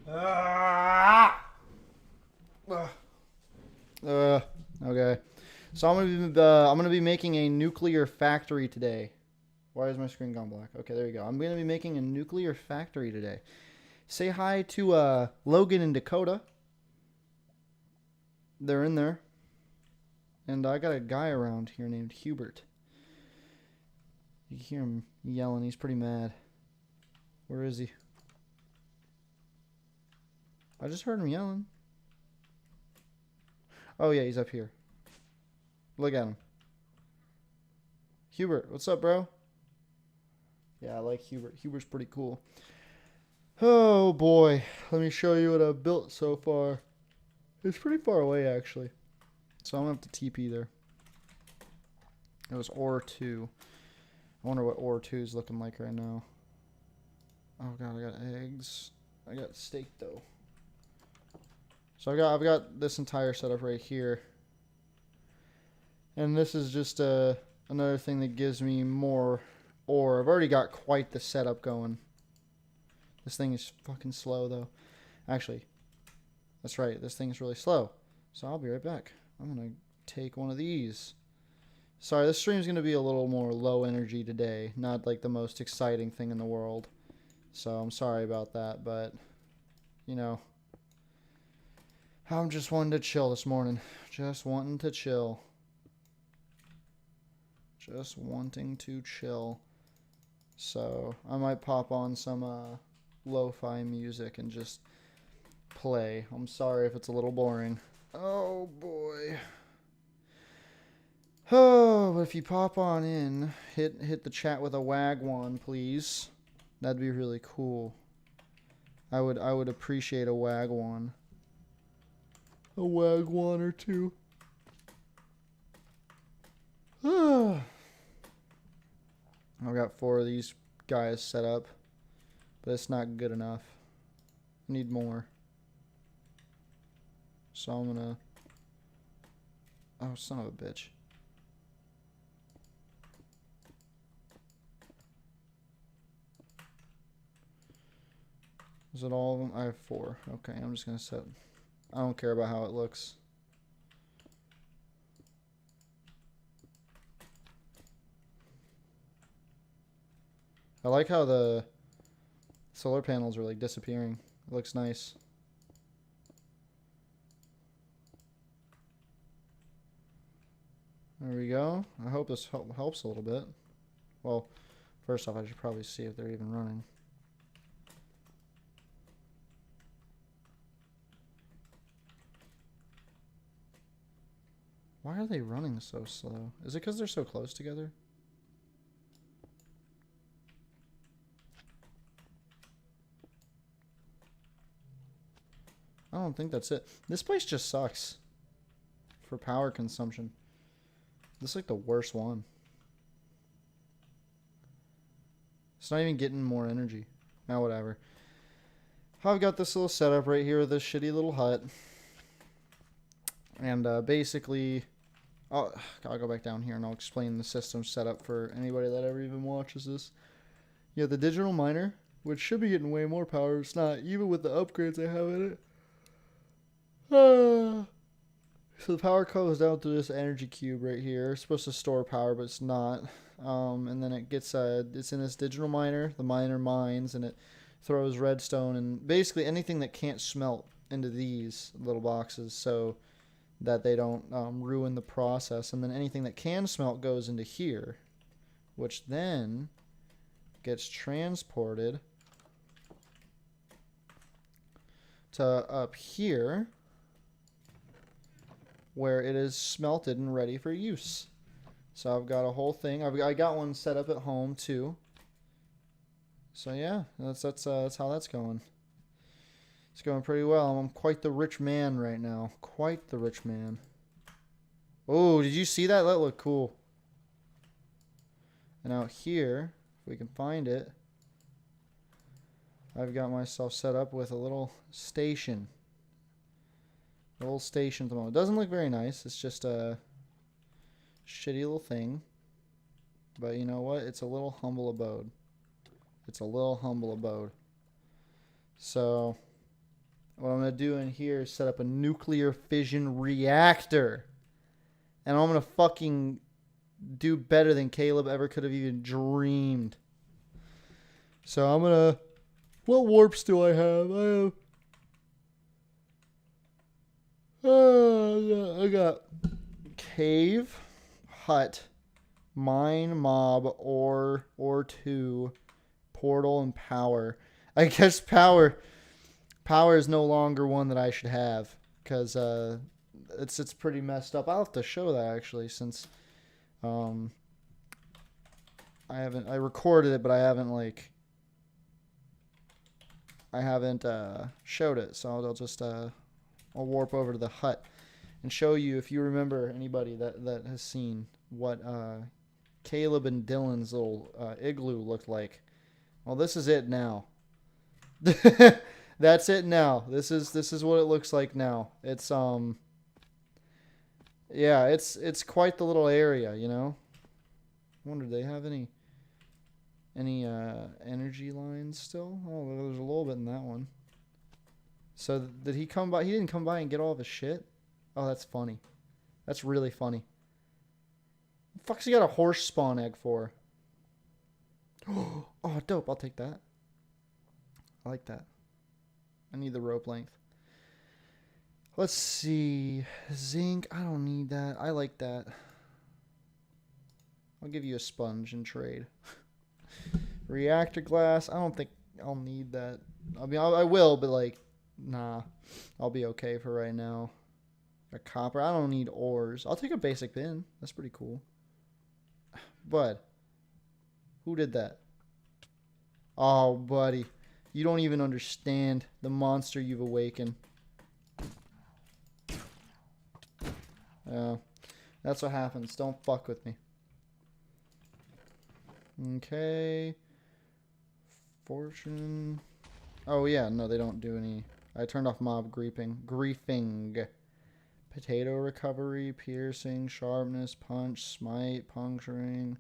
Ah! Okay. So I'm gonna be making a nuclear factory today. Why is my screen gone black? Okay, there you go. I'm gonna be making a nuclear factory today. Say hi to Logan and Dakota. They're in there. And I got a guy around here named Hubert. You hear him yelling. He's pretty mad. Where is he? I just heard him yelling. Oh yeah, he's up here. Look at him. Hubert, what's up, bro? Yeah, I like Hubert. Hubert's pretty cool. Oh boy, let me show you what I've built so far. It's pretty far away actually, so I'm gonna have to TP there. It was ore 2. I wonder what ore 2 is looking like right now. Oh god, I got eggs. I got steak though. So I've got this entire setup right here, and this is just another thing that gives me more ore. I've already got quite the setup going. This thing is fucking slow though. Actually, that's right. This thing is really slow. So I'll be right back. I'm gonna take one of these. Sorry, this stream's gonna be a little more low energy today. Not like the most exciting thing in the world. So I'm sorry about that, but you know, I'm just wanting to chill this morning. Just wanting to chill. Just wanting to chill. So I might pop on some lo-fi music and just play. I'm sorry if it's a little boring. Oh boy. Oh, but if you pop on in, hit the chat with a wagwan, please. That'd be really cool. I would appreciate a wagwan. A wagwan or two. I've got 4 of these guys set up, but it's not good enough. I need more. So I'm gonna... Oh, son of a bitch. Is it all of them? I have 4. Okay, I'm just gonna set... I don't care about how it looks. I like how the solar panels are like disappearing. It looks nice. There we go. I hope this helps a little bit. Well, first off, I should probably see if they're even running. Why are they running so slow? Is it because they're so close together? I don't think that's it. This place just sucks for power consumption. This is like the worst one. It's not even getting more energy. Now, whatever. I've got this little setup right here with this shitty little hut. And basically, I'll go back down here and I'll explain the system setup for anybody that ever even watches this. You have the digital miner, which should be getting way more power. It's not, even with the upgrades I have in it. So the power goes down to this energy cube right here. It's supposed to store power, but it's not. And then it gets it's in this digital miner. The miner mines and it throws redstone and basically anything that can't smelt into these little boxes, so that they don't ruin the process. And then anything that can smelt goes into here, which then gets transported to up here, where it is smelted and ready for use. So I've got a whole thing. I got one set up at home too. So yeah, that's how that's going. It's going pretty well. I'm quite the rich man right now. Quite the rich man. Oh, did you see that? That looked cool. And out here, if we can find it, I've got myself set up with a little station. A little station at the moment. It doesn't look very nice. It's just a shitty little thing. But you know what? It's a little humble abode. It's a little humble abode. So What I'm going to do in here is set up a nuclear fission reactor. And I'm going to fucking do better than Caleb ever could have even dreamed. So I'm going to... What warps do I have? I got cave, hut, mine, mob, or two, portal, and power. I guess power is no longer one that I should have because it's pretty messed up. I'll have to show that actually since I recorded it, but I haven't showed it. So I'll just I'll warp over to the hut and show you, if you remember, anybody that has seen what Caleb and Dylan's little igloo looked like. Well, this is it now. That's it now. This is what it looks like now. It's yeah, it's quite the little area, you know. I wonder, do they have any energy lines still? Oh, there's a little bit in that one. So did he come by? He didn't come by and get all of his shit? Oh, that's funny. That's really funny. What the fuck's he got a horse spawn egg for? Oh, dope. I'll take that. I like that. I need the rope length. Let's see. Zinc. I don't need that. I like that. I'll give you a sponge in trade. Reactor glass. I don't think I'll need that. I mean, I will, but like, nah. I'll be okay for right now. A copper. I don't need ores. I'll take a basic bin. That's pretty cool. Bud. Who did that? Oh, buddy. You don't even understand the monster you've awakened. That's what happens. Don't fuck with me. Okay. Fortune. Oh, yeah. No, they don't do any. I turned off mob griefing. Potato recovery, piercing, sharpness, punch, smite, puncturing.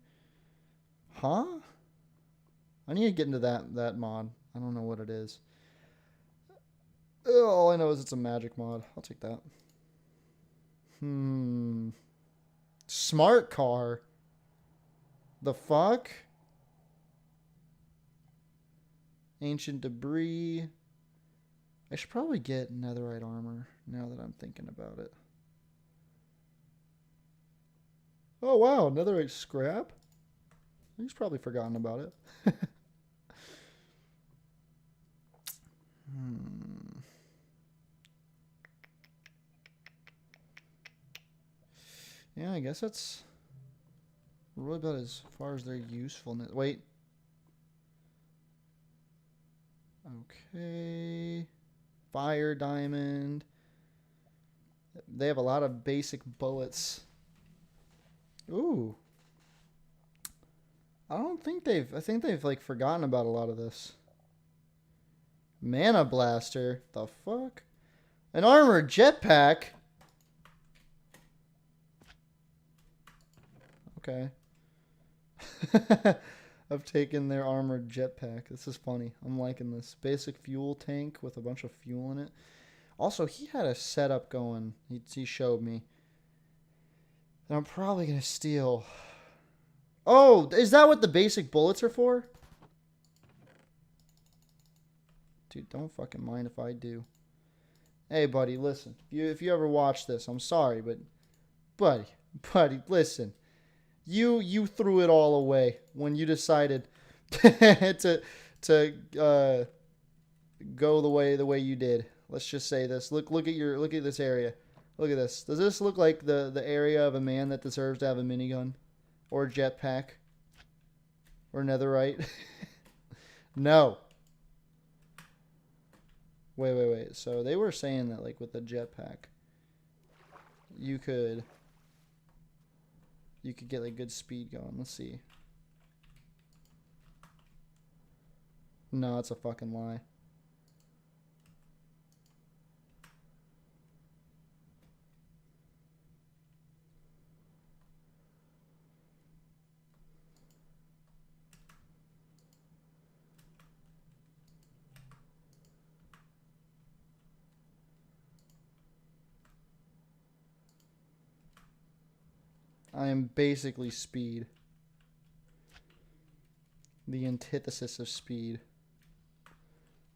Huh? I need to get into that mod. I don't know what it is. All I know is it's a magic mod. I'll take that. Smart car. The fuck? Ancient debris. I should probably get netherite armor now that I'm thinking about it. Oh wow, netherite scrap? He's probably forgotten about it. Yeah, I guess that's really about as far as their usefulness. Wait. Okay. Fire diamond. They have a lot of basic bullets. Ooh. I think they've like forgotten about a lot of this. Mana blaster. The fuck? An armored jetpack? Okay. I've taken their armored jetpack. This is funny. I'm liking this. Basic fuel tank with a bunch of fuel in it. Also, he had a setup going. He showed me. That I'm probably going to steal. Oh, is that what the basic bullets are for? Dude, don't fucking mind if I do. Hey, buddy, listen. If you ever watch this, I'm sorry, but... Buddy, listen. You threw it all away when you decided to go the way you did. Let's just say this. Look at this area. Look at this. Does this look like the area of a man that deserves to have a minigun? Or a jetpack? Or netherite? No. Wait. So they were saying that like with the jetpack, you could get like good speed going. Let's see. No, it's a fucking lie. I am basically speed. The antithesis of speed.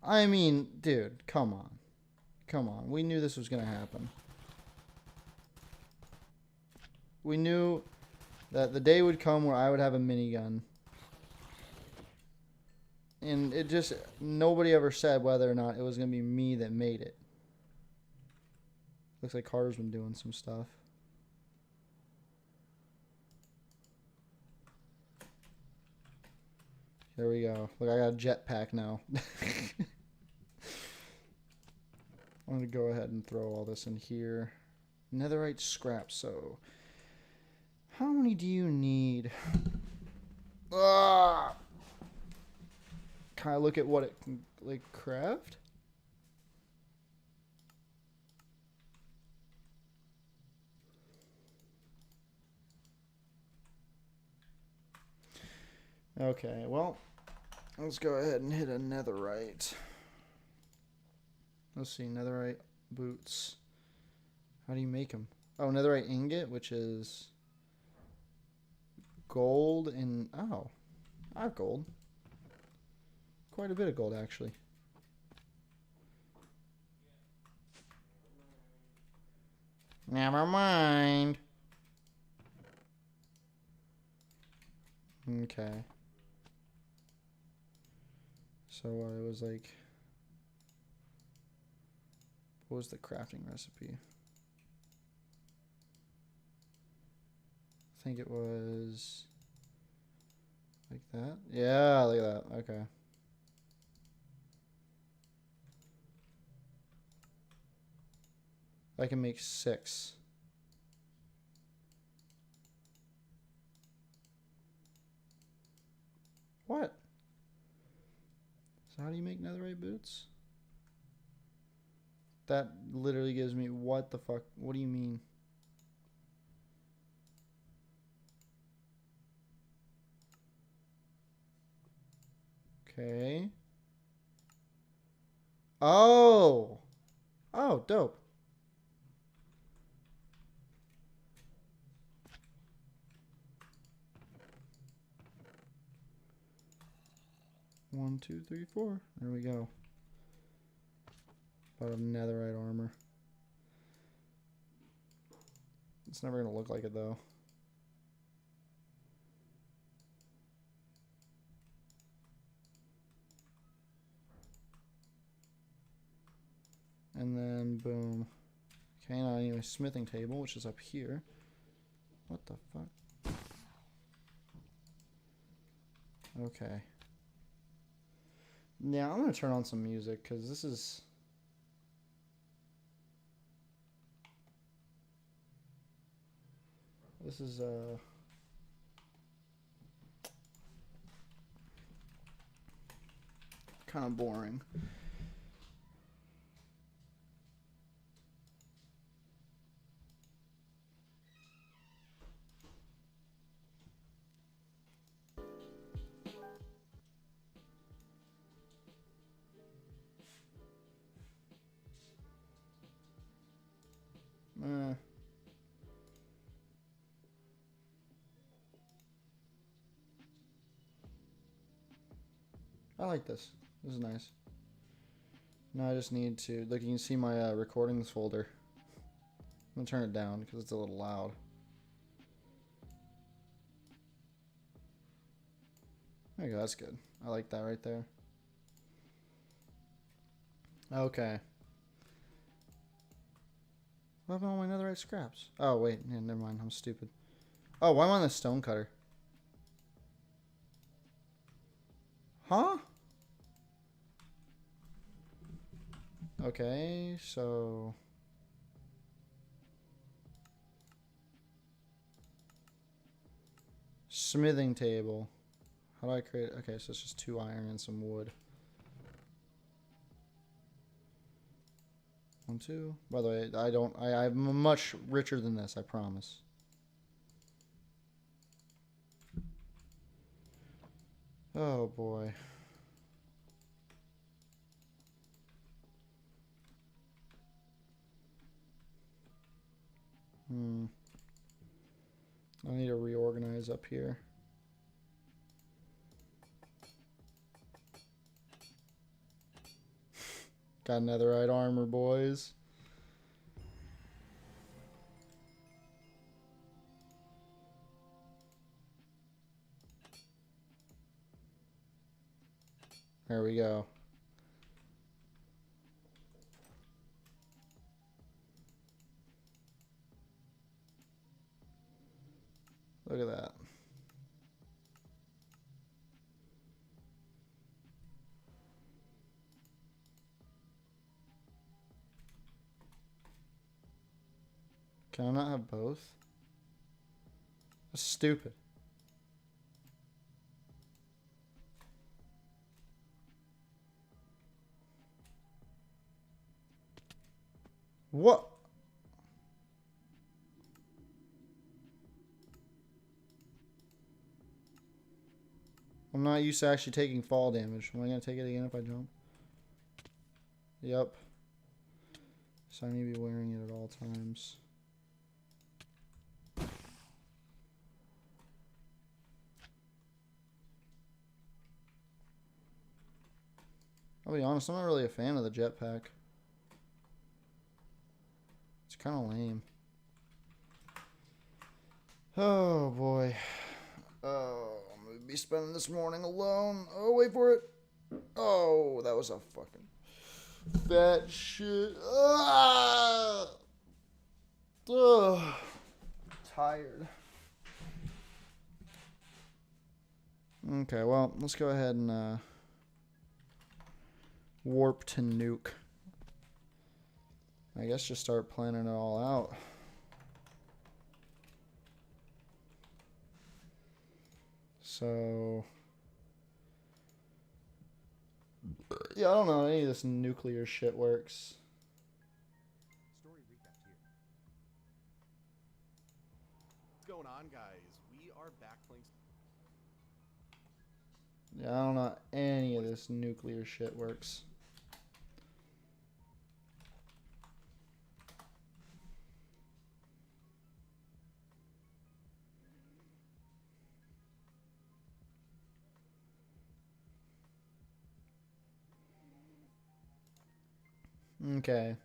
I mean, dude, come on. Come on. We knew this was going to happen. We knew that the day would come where I would have a minigun. And it just, nobody ever said whether or not it was going to be me that made it. Looks like Carter's been doing some stuff. There we go. Look, I got a jetpack now. I'm going to go ahead and throw all this in here. Netherite scrap, so... How many do you need? Ah! Can I look at what it can, like, craft? Okay, well, let's go ahead and hit a netherite. Let's see, netherite boots. How do you make them? Oh, netherite ingot, which is gold and... Oh, I have gold. Quite a bit of gold, actually. Never mind. Okay. So it was like... What was the crafting recipe? I think it was... Like that? Yeah, look at that. Okay. I can make 6. What? So how do you make netherite boots? That literally gives me... What the fuck? What do you mean? Okay. Oh! Oh, dope. One, two, three, 4. There we go. About netherite armor. It's never gonna look like it though. And then boom. Okay, now anyway, smithing table, which is up here. What the fuck? Okay. Yeah, I'm gonna turn on some music because this is... kind of boring. I like this. This is nice. Now I just need to... Look, you can see my recordings folder. I'm going to turn it down because it's a little loud. There you go, that's good. I like that right there. Okay. What about all my netherite scraps? Oh, wait. Yeah, never mind. I'm stupid. Oh, why am I on the stone cutter? Huh? Okay, so... Smithing table. How do I create... Okay, so it's just 2 iron and some wood. 1, 2. By the way, I'm much richer than this, I promise. Oh, boy. I need to reorganize up here. Got netherite armor, boys. There we go. Look at that. Can I not have both? That's stupid. What? I'm not used to actually taking fall damage. Am I going to take it again if I jump? Yep. So I need to be wearing it at all times. I'll be honest, I'm not really a fan of the jetpack. It's kind of lame. Oh boy. Oh, I'm going to be spending this morning alone. Oh, wait for it. Oh, that was a fucking fat shit. Ah! Ugh. Tired. Okay, well, let's go ahead and warp to nuke. I guess just start planning it all out. So, yeah, I don't know. Any of this nuclear shit works. Story recap here. What's going on, guys? We are back playing. Yeah, I don't know. Any of this nuclear shit works. Okay.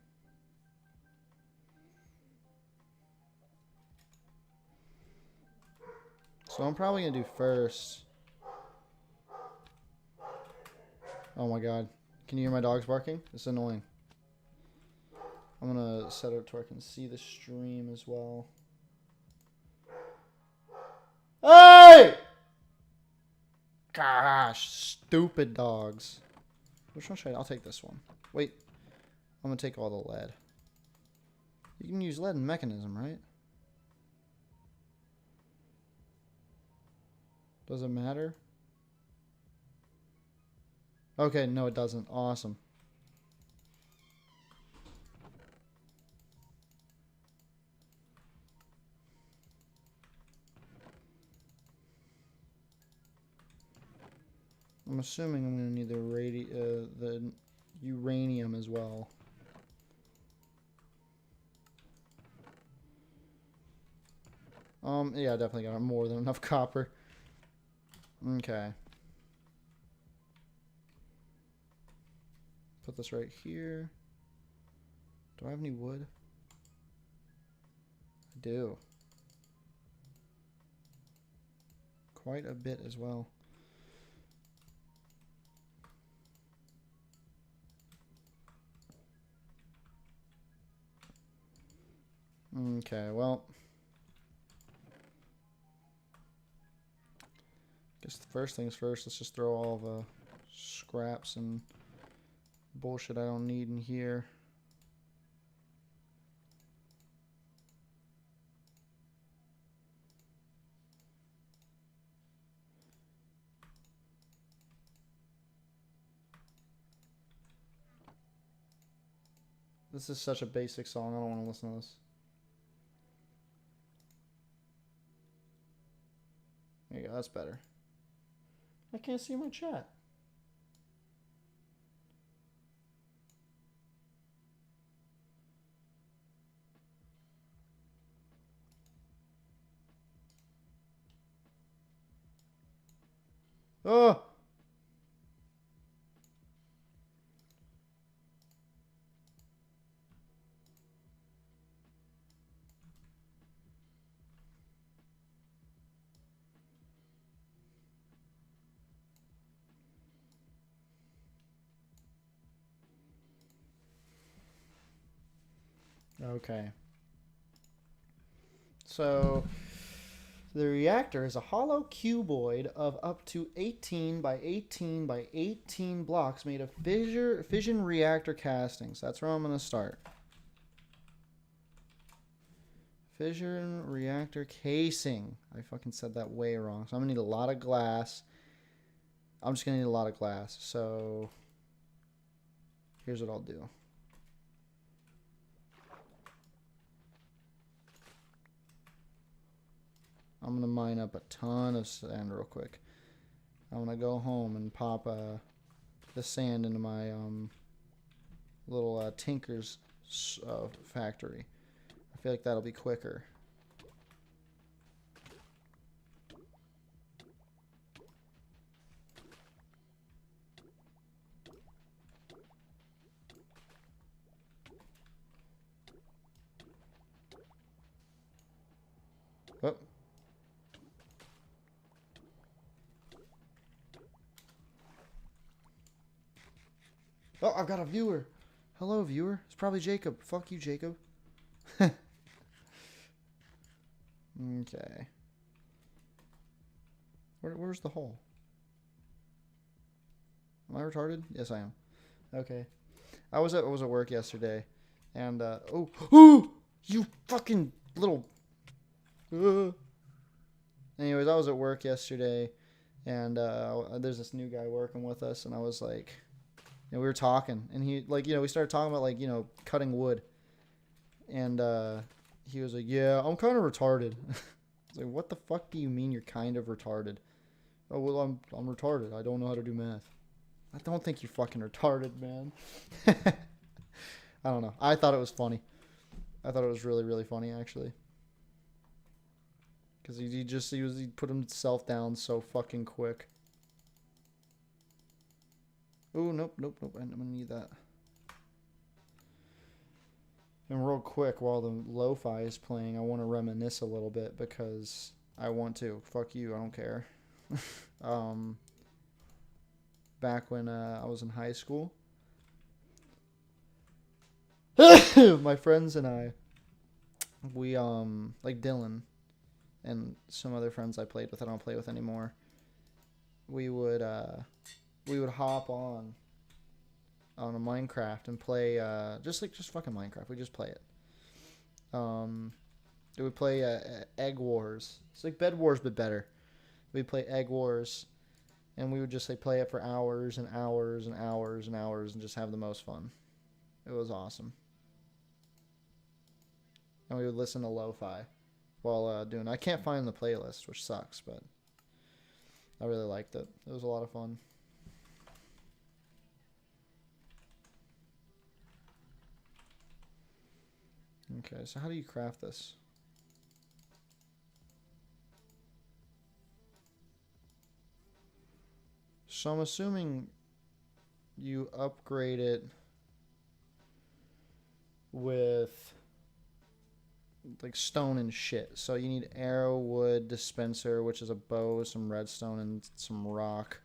So I'm probably going to do first. Oh my god. Can you hear my dogs barking? It's annoying. I'm going to set it to where I can see the stream as well. Hey! Gosh, stupid dogs. Which one should I? I'll take this one. Wait. I'm going to take all the lead. You can use lead in mechanism, right? Does it matter? Okay, no it doesn't. Awesome. I'm assuming I'm going to need the uranium as well. Yeah, I definitely got more than enough copper. Okay. Put this right here. Do I have any wood? I do. Quite a bit as well. Okay, well. Guess the first things first, let's just throw all the scraps and bullshit I don't need in here. This is such a basic song, I don't want to listen to this. There you go, that's better. I can't see my chat. Oh! Okay. So, the reactor is a hollow cuboid of up to 18 by 18 by 18 blocks made of fission reactor castings. That's where I'm going to start. Fission reactor casing. I fucking said that way wrong. So I'm going to need a lot of glass. I'm just going to need a lot of glass. So, here's what I'll do. I'm going to mine up a ton of sand real quick. I'm going to go home and pop the sand into my little Tinker's factory. I feel like that'll be quicker. Oh. Oh, I've got a viewer. Hello, viewer. It's probably Jacob. Fuck you, Jacob. Okay. Where's the hole? Am I retarded? Yes, I am. Okay. I was at work yesterday, and oh, you fucking little. Anyways, I was at work yesterday, and there's this new guy working with us, and I was like, we were talking, and he we started talking about cutting wood, and he was like, yeah, I'm kind of retarded. I was like, what the fuck do you mean you're kind of retarded? Oh, well, I'm retarded. I don't know how to do math. I don't think you're fucking retarded, man. I don't know. I thought it was funny. I thought it was really, really funny, actually. Because he put himself down so fucking quick. Oh, nope. I'm going to need that. And real quick, while the lo-fi is playing, I want to reminisce a little bit because I want to. Fuck you, I don't care. Back when I was in high school, my friends and I, we like Dylan and some other friends I played with, I don't play with anymore. We would hop on a Minecraft and play just fucking Minecraft. We just play it. We would play Egg Wars. It's like Bed Wars but better. We'd play Egg Wars, and we would just play it for hours and hours and hours and hours and just have the most fun. It was awesome. And we would listen to lo-fi while doing. I can't find the playlist, which sucks, but I really liked it. It was a lot of fun. Okay, so how do you craft this? So I'm assuming you upgrade it with stone and shit. So you need arrow wood dispenser, which is a bow, some redstone, and some rock.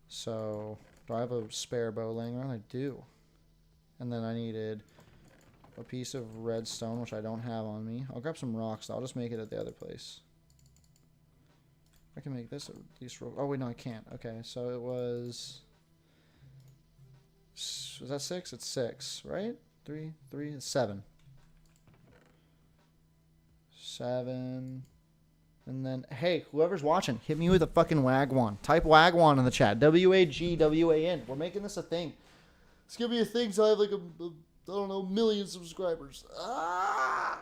So do I have a spare bow laying around? I do. And then I needed a piece of redstone, which I don't have on me. I'll grab some rocks. I'll just make it at the other place. I can make this at least. Oh wait, no, I can't. Okay, so it was that 6? It's 6, right? 3, it's 7. 7. And then, hey, whoever's watching, hit me with a fucking wagwan. Type wagwan in the chat. WAGWAN. We're making this a thing. It's gonna be a thing so I have I don't know, million subscribers. Ah!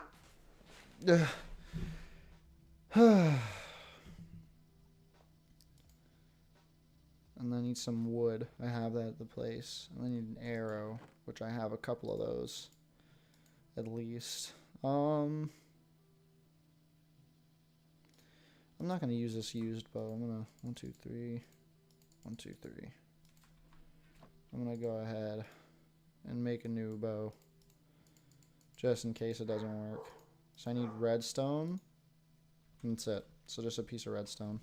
And I need some wood. I have that at the place. And I need an arrow, which I have a couple of those, at least. I'm not going to use this used bow. I'm going to 1, 2, 3. 1, 2, 3. I'm going to go ahead and make a new bow just in case it doesn't work. So I need redstone. And that's it. So just a piece of redstone.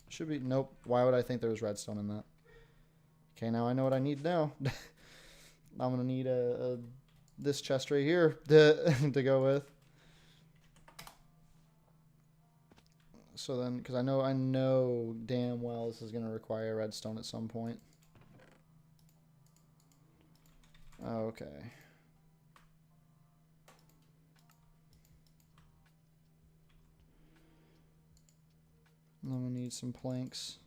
Should be, nope. Why would I think there was redstone in that? Okay, now I know what I need now. I'm going to need this chest right here to go with. So then, because I know damn well this is going to require redstone at some point. Okay. I'm going to need some planks.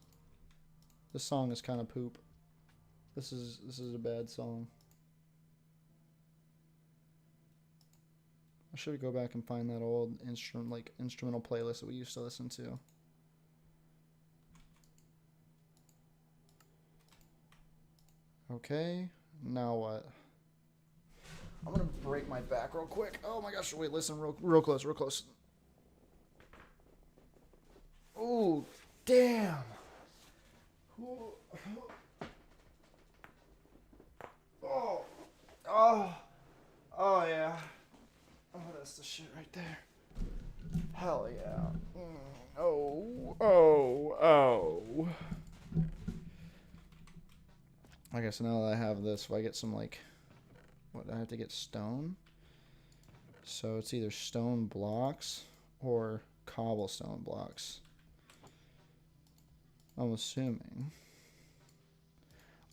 This song is kind of poop. This is a bad song. I should go back and find that old instrumental playlist that we used to listen to. Okay, now what? I'm gonna break my back real quick. Oh my gosh! Wait, listen, real close, real close. Oh, damn! Oh, oh yeah. Oh, that's the shit right there. Hell yeah. Oh. I guess now that I have this, if I get some what, I have to get stone? So it's either stone blocks or cobblestone blocks. I'm assuming.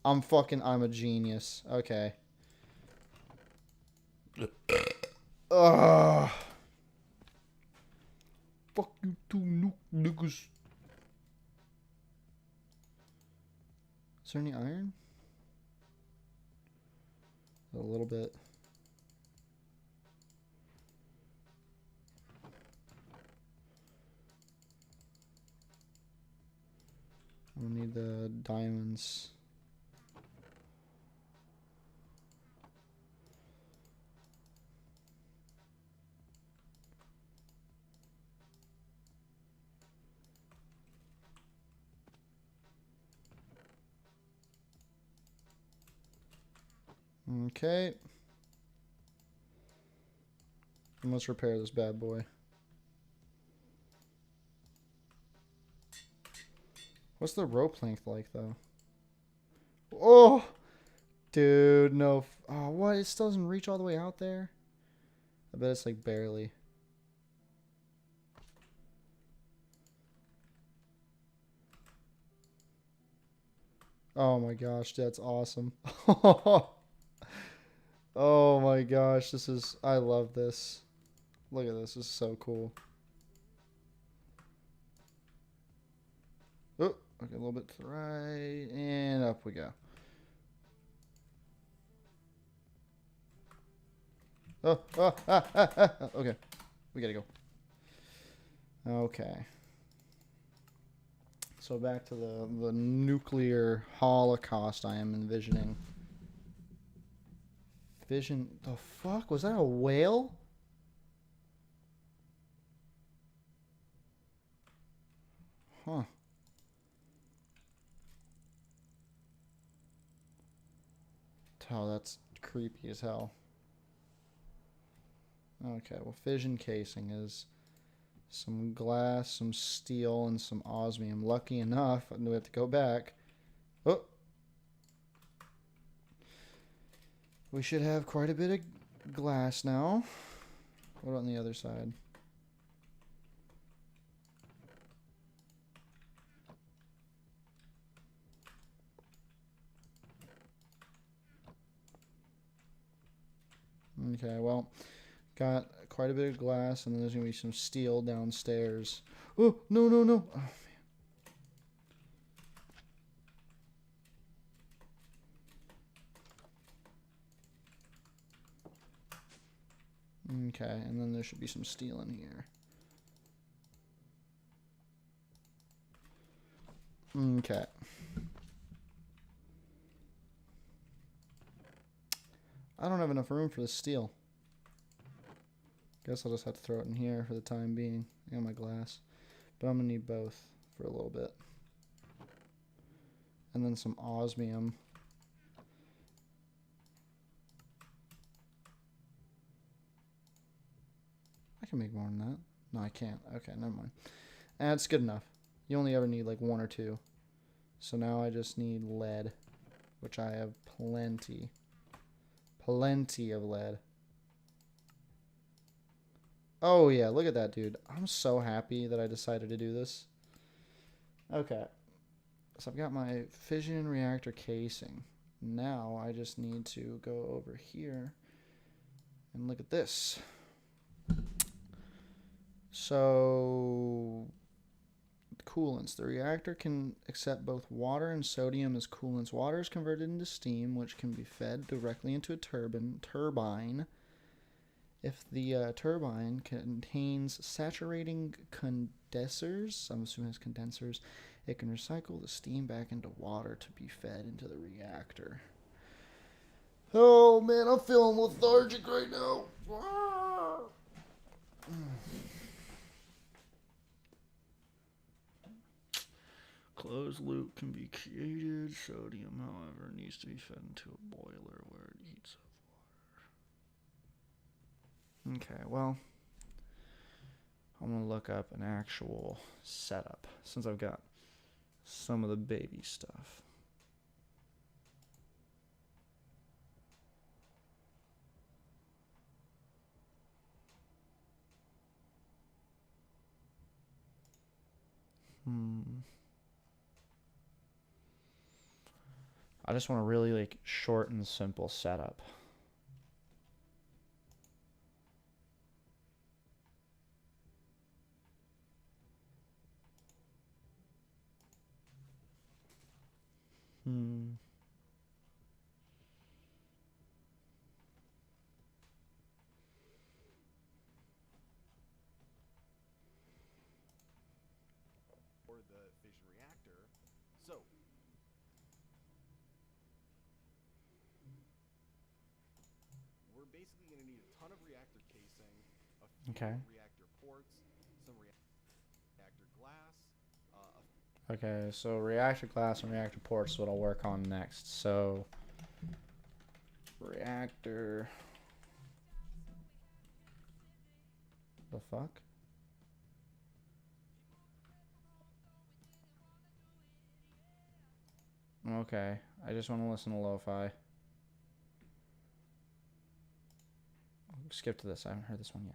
I'm a genius. Okay. Ugh. Fuck you two niggas. Is there any iron? A little bit. I need the diamonds. Okay. And let's repair this bad boy. What's the rope length like, though? Oh! Dude, no. Oh, what? It still doesn't reach all the way out there? I bet it's like barely. Oh my gosh, that's awesome. Oh my gosh, I love this. Look at this is so cool. Oh, okay, a little bit to the right, and up we go. Okay, we gotta go. Okay. So back to the nuclear holocaust I am envisioning. Vision, the fuck? Was that a whale? Huh. Oh, that's creepy as hell. Okay, well, fission casing is some glass, some steel, and some osmium. Lucky enough, we have to go back. Oh! We should have quite a bit of glass now. What on the other side? Okay, well, got quite a bit of glass, and then there's going to be some steel downstairs. Oh, no, no, no. Oh, man. Okay, and then there should be some steel in here. Okay. I don't have enough room for the steel. Guess I'll just have to throw it in here for the time being. I got my glass. But I'm going to need both for a little bit. And then some osmium. I can make more than that. No, I can't. Okay, never mind. That's good enough. You only ever need like 1 or 2. So now I just need lead, which I have plenty. Plenty of lead. Oh yeah, look at that, dude. I'm so happy that I decided to do this. Okay. So I've got my fission reactor casing. Now I just need to go over here and look at this. So, coolants. The reactor can accept both water and sodium as coolants. Water is converted into steam, which can be fed directly into a turbine. If the turbine contains saturating condensers, I'm assuming it's condensers, it can recycle the steam back into water to be fed into the reactor. Oh man, I'm feeling lethargic right now. Closed loop can be created. Sodium, however, needs to be fed into a boiler where it heats up water. Okay, well, I'm going to look up an actual setup since I've got some of the baby stuff. I just want a really like short and simple setup. For the fission reactor. So we're basically going to need a ton of reactor casing, a few reactor ports, some reactor glass. Okay, so reactor glass and reactor ports is what I'll work on next. So reactor. The fuck? Okay, I just want to listen to lo-fi. Skip to this. I haven't heard this one yet.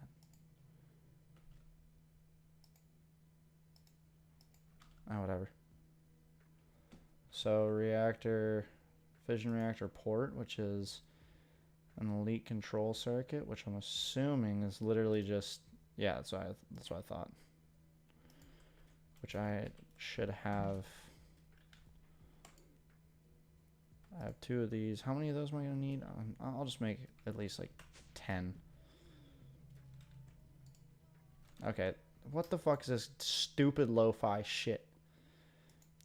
Oh, whatever. So reactor, fission reactor port, which is an elite control circuit, which I'm assuming is literally just, yeah, that's what I thought. Which I should have. I have 2 of these. How many of those am I gonna need? I'll just make at least like 10. Okay, what the fuck is this stupid lo-fi shit?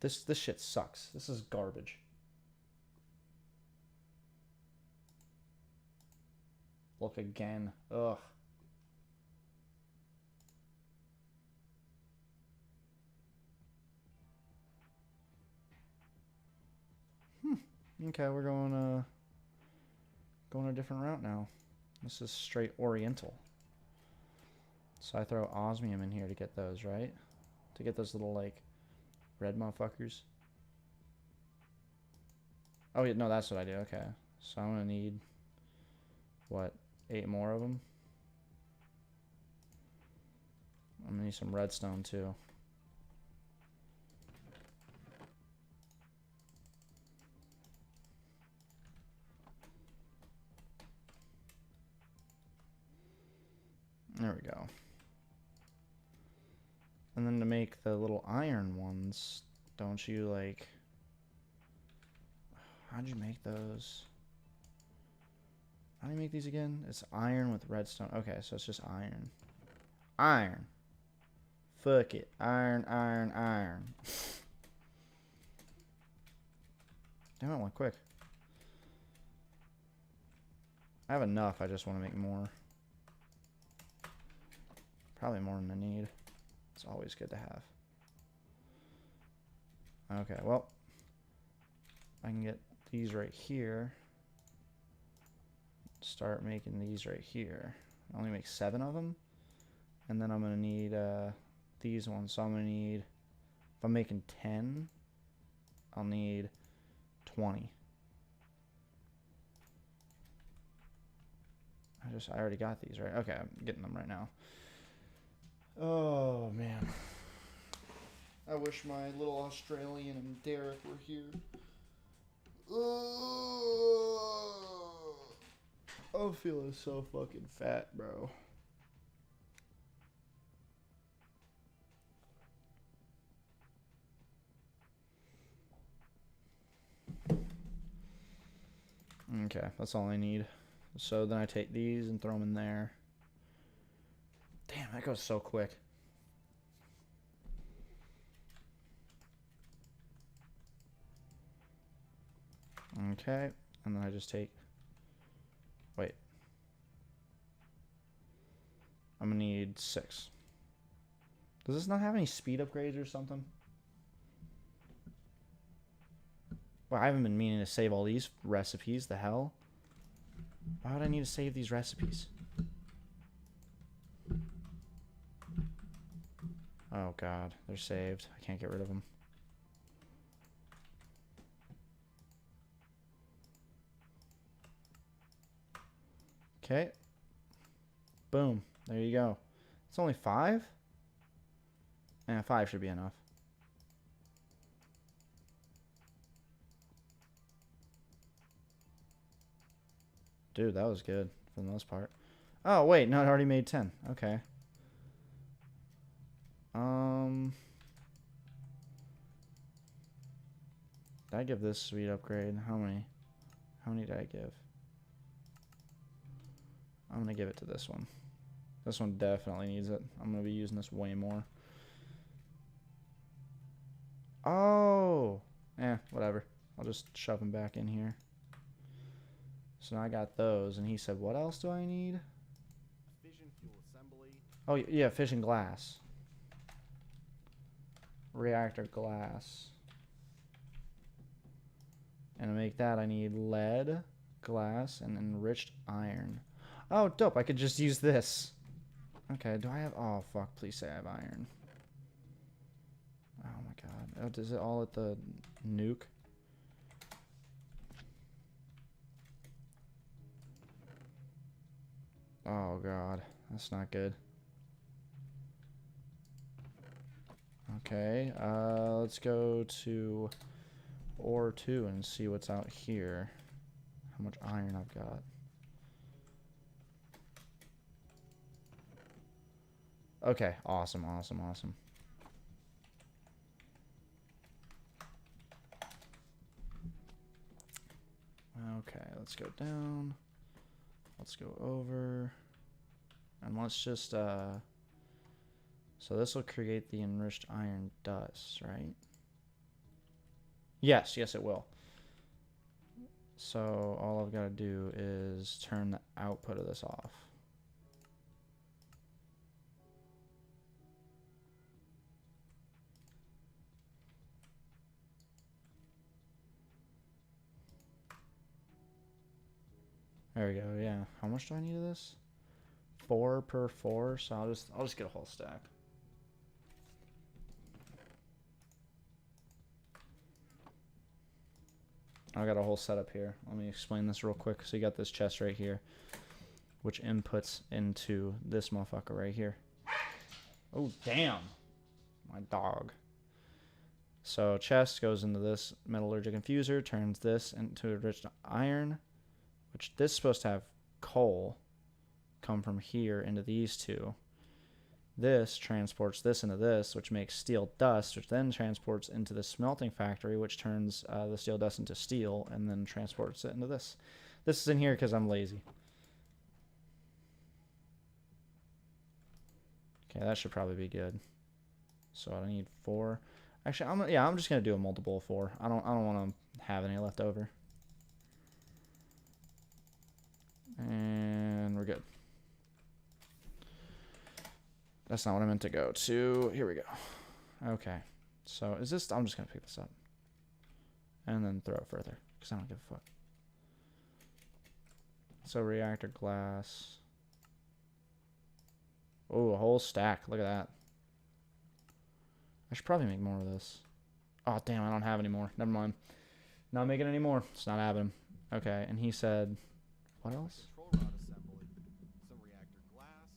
This shit sucks. This is garbage. Look again. Ugh. Okay, we're going a different route now. This is straight oriental. So I throw osmium in here to get those, right? To get those little like red motherfuckers. Oh yeah, no, that's what I do. Okay, so I'm gonna need what, 8 more of them. I'm gonna need some redstone too. There we go. And then to make the little iron ones, don't you like... How'd you make those? How do you make these again? It's iron with redstone. Okay, so it's just iron. Iron. Fuck it. Iron, iron, iron. Damn, it went quick. I have enough. I just want to make more. Probably more than I need. It's always good to have. Okay, well, I can get these right here. Start making these right here. I only make 7 of them. And then I'm going to need these ones. So I'm going to need, if I'm making 10, I'll need 20. I already got these, right? Okay, I'm getting them right now. Oh, man. I wish my little Australian and Derek were here. I'm feeling so fucking fat, bro. Okay, that's all I need. So then I take these and throw them in there. Damn, that goes so quick. Okay, and then I just take... Wait. I'm gonna need 6. Does this not have any speed upgrades or something? Well, I haven't been meaning to save all these recipes. The hell? Why would I need to save these recipes? Oh god, they're saved. I can't get rid of them. Okay. Boom. There you go. It's only 5? Yeah, 5 should be enough. Dude, that was good for the most part. Oh, wait. No, it already made 10. Okay. Did I give this sweet upgrade? How many? How many did I give? I'm going to give it to this one. This one definitely needs it. I'm going to be using this way more. Oh! Eh, whatever. I'll just shove them back in here. So now I got those, and he said, what else do I need? Fission fuel assembly. Oh, yeah, fission glass. Reactor glass. And to make that, I need lead, glass, and enriched iron. Oh, dope. I could just use this. Okay, do I have... Oh, fuck. Please say I have iron. Oh, my God. Oh, is it all at the nuke? Oh, God. That's not good. Okay, let's go to ore 2 and see what's out here. How much iron I've got. Okay, awesome, awesome, awesome. Okay, let's go down. Let's go over. And let's just, so this will create the enriched iron dust, right? Yes, yes it will. So all I've got to do is turn the output of this off. There we go. Yeah. How much do I need of this? 4 per 4. So I'll just get a whole stack. I got a whole setup here. Let me explain this real quick. So you got this chest right here, which inputs into this motherfucker right here. Oh damn, my dog. So chest goes into this metallurgic infuser, turns this into enriched iron, which this is supposed to have coal come from here into these two. This transports this into this, which makes steel dust, which then transports into the smelting factory, which turns the steel dust into steel, and then transports it into this. This is in here because I'm lazy. Okay, that should probably be good. So I need 4. Actually, I'm just gonna do a multiple of 4. I don't want to have any left over. And we're good. That's not what I meant to go to. Here we go. Okay. So is this... I'm just going to pick this up. And then throw it further. Because I don't give a fuck. So reactor glass. Oh, a whole stack. Look at that. I should probably make more of this. Oh, damn. I don't have any more. Never mind. Not making any more. It's not happening. Okay. And he said... What else? Control rod assembly, some reactor glass,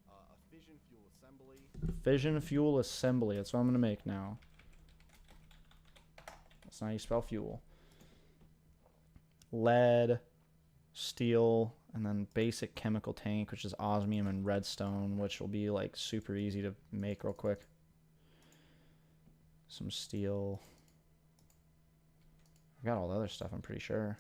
a fission fuel assembly. Fission fuel assembly. That's what I'm going to make now. That's not how you spell fuel. Lead, steel, and then basic chemical tank, which is osmium and redstone, which will be like super easy to make real quick. Some steel. I've got all the other stuff, I'm pretty sure.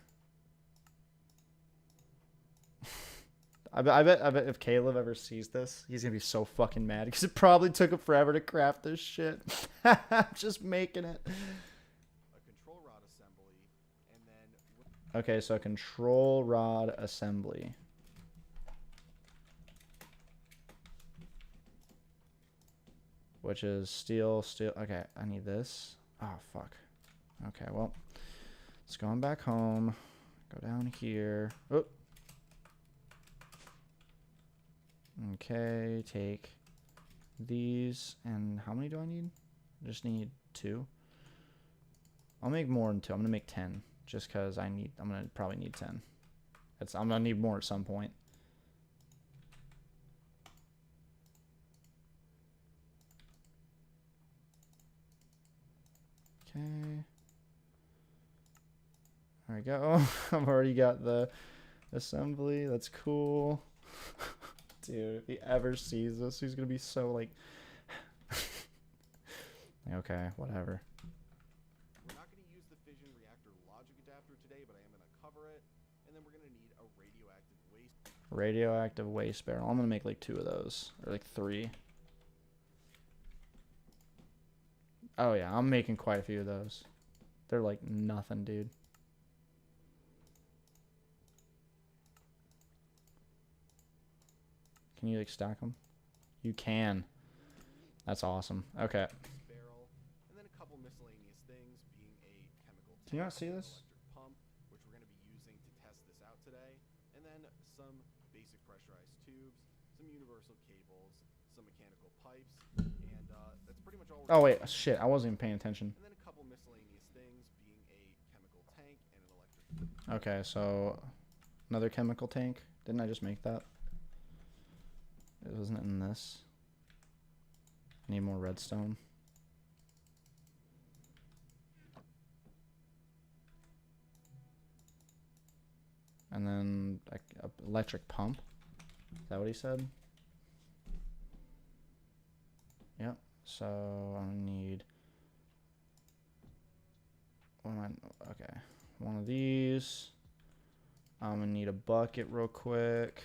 I bet if Caleb ever sees this, he's gonna be so fucking mad because it probably took him forever to craft this shit. I'm just making it. A control rod assembly, and then... Okay, so control rod assembly. Which is steel. Okay, I need this. Oh, fuck. Okay, well, let's go on back home. Go down here. Oh. Okay, take these. And how many do I need? I just need 2. I'll make more than 2. I'm going to make 10. Just because I'm going to probably need 10. I'm going to need more at some point. Okay. There we go. I've already got the assembly. That's cool. Dude, if he ever sees this, he's going to be so like... Okay, whatever. We're not going to use the fission reactor logic adapter today, but I am going to cover it. And then we're going to need a radioactive waste... Radioactive waste barrel. I'm going to make like 2 of those. Or like 3. Oh yeah, I'm making quite a few of those. They're like nothing, dude. Can you like stack them? You can. That's awesome. Okay. barrel, and then a couple miscellaneous things, being a chemical Can you not see tank, this? electric pump, which we're going to be using to test this out today, and then some basic pressurized tubes, some universal cables, some mechanical pipes, and that's pretty much all we're Oh gonna wait, need. shit. I wasn't even paying attention. And then a couple miscellaneous things, being a chemical tank and an electric. Okay, so another chemical tank. Didn't I just make that? It wasn't in this. Need more redstone. And then a electric pump. Is that what he said? Yep. So I need okay. One of these. I'm gonna need a bucket real quick.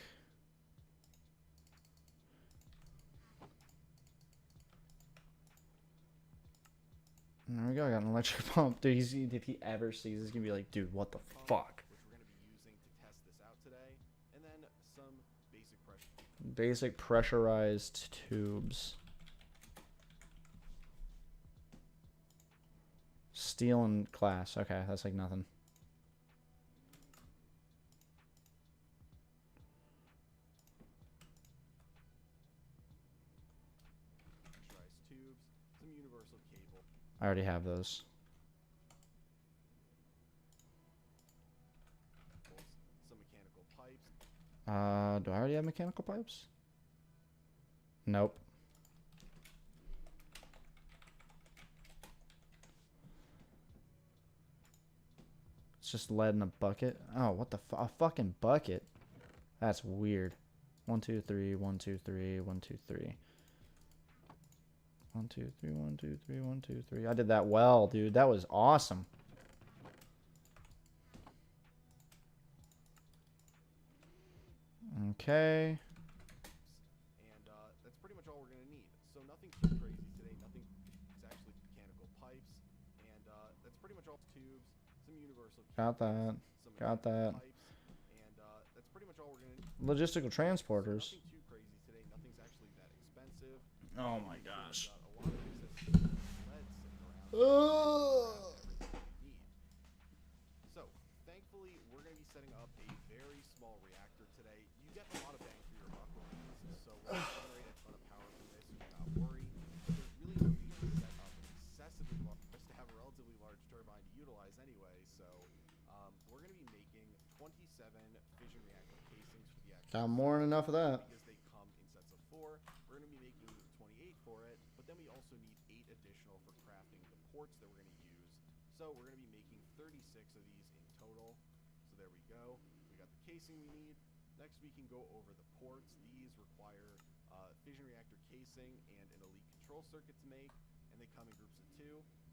And there we go. I got an electric pump. Dude, if he ever sees this, he's gonna be like, dude, what the fuck? Which we're going to be using to test this out today, and then some basic pressure. Basic pressurized tubes. Steel and glass. Okay, that's like nothing. Pressurized tubes, some universal cable. I already have those. Some mechanical pipes. Do I already have mechanical pipes? Nope. It's just lead in a bucket. Oh, what the a fucking bucket? That's weird. 1, 2, 3, 1, 2, 3, 1, 2, 3. 1, 2, 3, 1, 2, 3, 1, 2, 3. I did that well, dude. That was awesome. Okay. And that's pretty much all we're going to need. So nothing too crazy today. Nothing actually mechanical pipes. And that's pretty much all tubes. Some universal Got that. some Got mechanical that. pipes. And that's pretty much all we're going to need. Logistical transporters. Nothing too crazy today. Nothing's actually that expensive. Oh my gosh. Got a lot of excess lead sitting around. Oh. Need. So, thankfully, we're going to be setting up a very small reactor today. You get a lot of bang for your buck with these, so we're going to generate a ton of power from this, so do not worry. But there's really no need to set up an excessively large, just to have a relatively large turbine to utilize anyway. So, we're going to be making 27 fission reactor casings for the actual Got more than enough of that. because they come in sets of 4. We're going to be making 28 for it, but then we also need 8 additional for crafting the ports that we're going to use. So we're going to be making 36 of these in total. So there we go. We got the casing we need. Next we can go over the ports. These require fission reactor casing and an elite control circuit to make, and they come in groups of 2.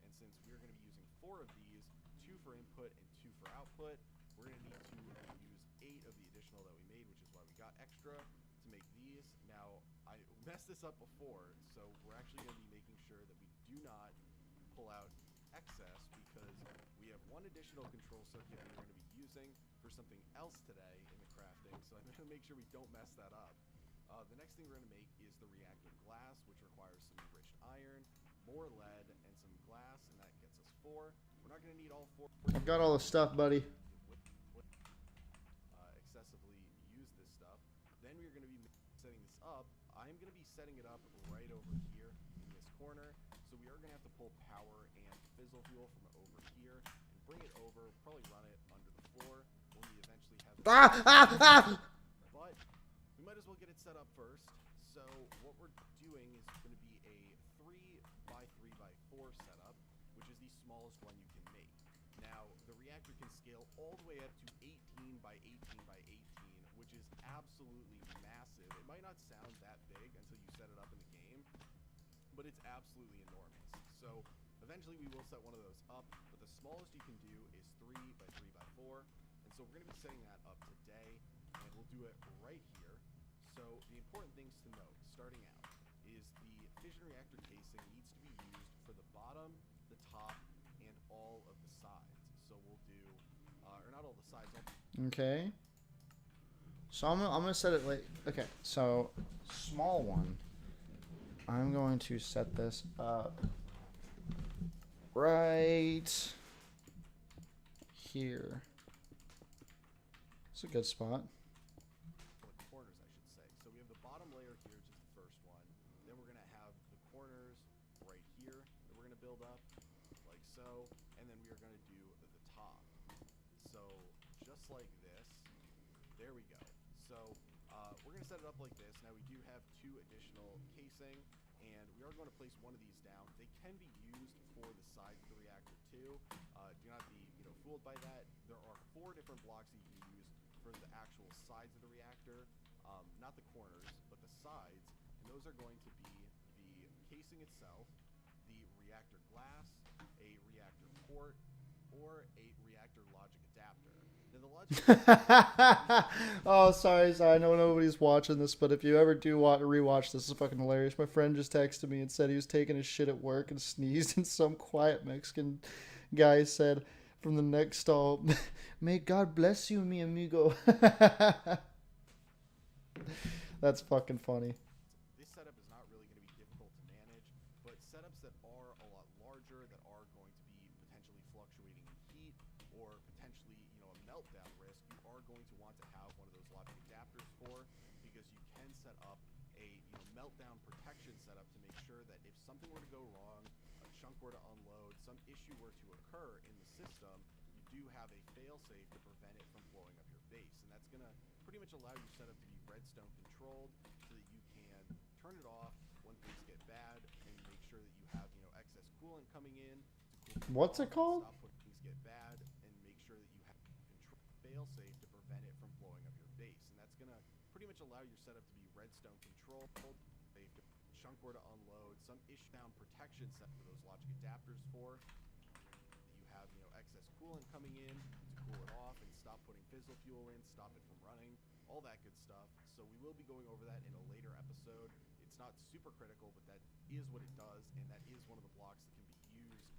And since we're going to be using 4 of these, 2 for input and 2 for output, we're going to need to use 8 of the additional that we made, which is why we got extra to make these. Now, I messed this up before, so we're actually going to be making sure that we do not pull out excess because we have 1 additional control circuit we're going to be using for something else today in the crafting, so I'm going to make sure we don't mess that up. The next thing we're going to make is the reactor glass, which requires some enriched iron, more lead, and some glass, and that gets us 4. We're not going to need all 4. I've got all the stuff, buddy. Excessively use this stuff. Then we're going to be setting this up. I'm going to be setting it up right over here in this corner. So we are going to have to pull power and fizzle fuel from over here and bring it over, probably run it under the floor when we eventually have But we might as well get it set up first. So what we're doing is going to be a 3x3x4 setup, which is the smallest one you can make. Now, the reactor can scale all the way up to 18 by 18 by 18, which is absolutely massive. It might not sound that big until you set it up in the game, but it's absolutely enormous. So eventually we will set one of those up, but the smallest you can do is 3x3x4, and so we're going to be setting that up today, and we'll do it right here. So the important things to note, starting out, is the fission reactor casing needs to be used for the bottom, the top, and all of the sides. So we'll do, or not all the sides. Okay. So I'm gonna set it like, okay, so small one. I'm going to set this up right here. It's a good spot. The corners, I should say. So we have the bottom layer here, which is the first one. Then we're going to have the corners right here that we're going to build up, like so. And then we are going to do the top. So just like this. There we go. So we're going to set it up like this. Now we do have 2 additional casing, and we are going to place one of these down. They can be used for the sides of the reactor too. Do not be fooled by that. There are 4 different blocks that you can use for the actual sides of the reactor, not the corners, but the sides, and those are going to be the casing itself, the reactor glass, a reactor port, or a reactor logic adapter. Now the logic Oh, sorry. I know nobody's watching this, but if you ever do rewatch this, is fucking hilarious. My friend just texted me and said he was taking his shit at work and sneezed, and some quiet Mexican guy said from the next stall, "May God bless you, mi amigo." That's fucking funny. This setup is not really going to be difficult to manage, but setups that are a lot larger, that are going to be potentially fluctuating in heat, or potentially, a meltdown risk, you are going to want to have one of those logic adapters for, because you can set up a meltdown protection setup to make sure that if something were to go wrong, a chunk were to unload, some issue were to occur in the system, you do have a fail-safe to prevent it from blowing up your base, and that's going to pretty much allow your setup to be redstone controlled, so that you can turn it off when things get bad, and make sure that you have excess coolant coming in to cool What's it off, called? stop when things get bad, and make sure that you have control fail-safe to prevent it from blowing up your base, and that's going to pretty much allow your setup to be redstone controlled, safe to chunk were to unload, some issue down protection set for those logic adapters for. You have excess coolant coming in to cool it off and stop putting fizzle fuel in, stop it from running, all that good stuff. So we will be going over that in a later episode. It's not super critical, but that is what it does, and that is one of the blocks that can be used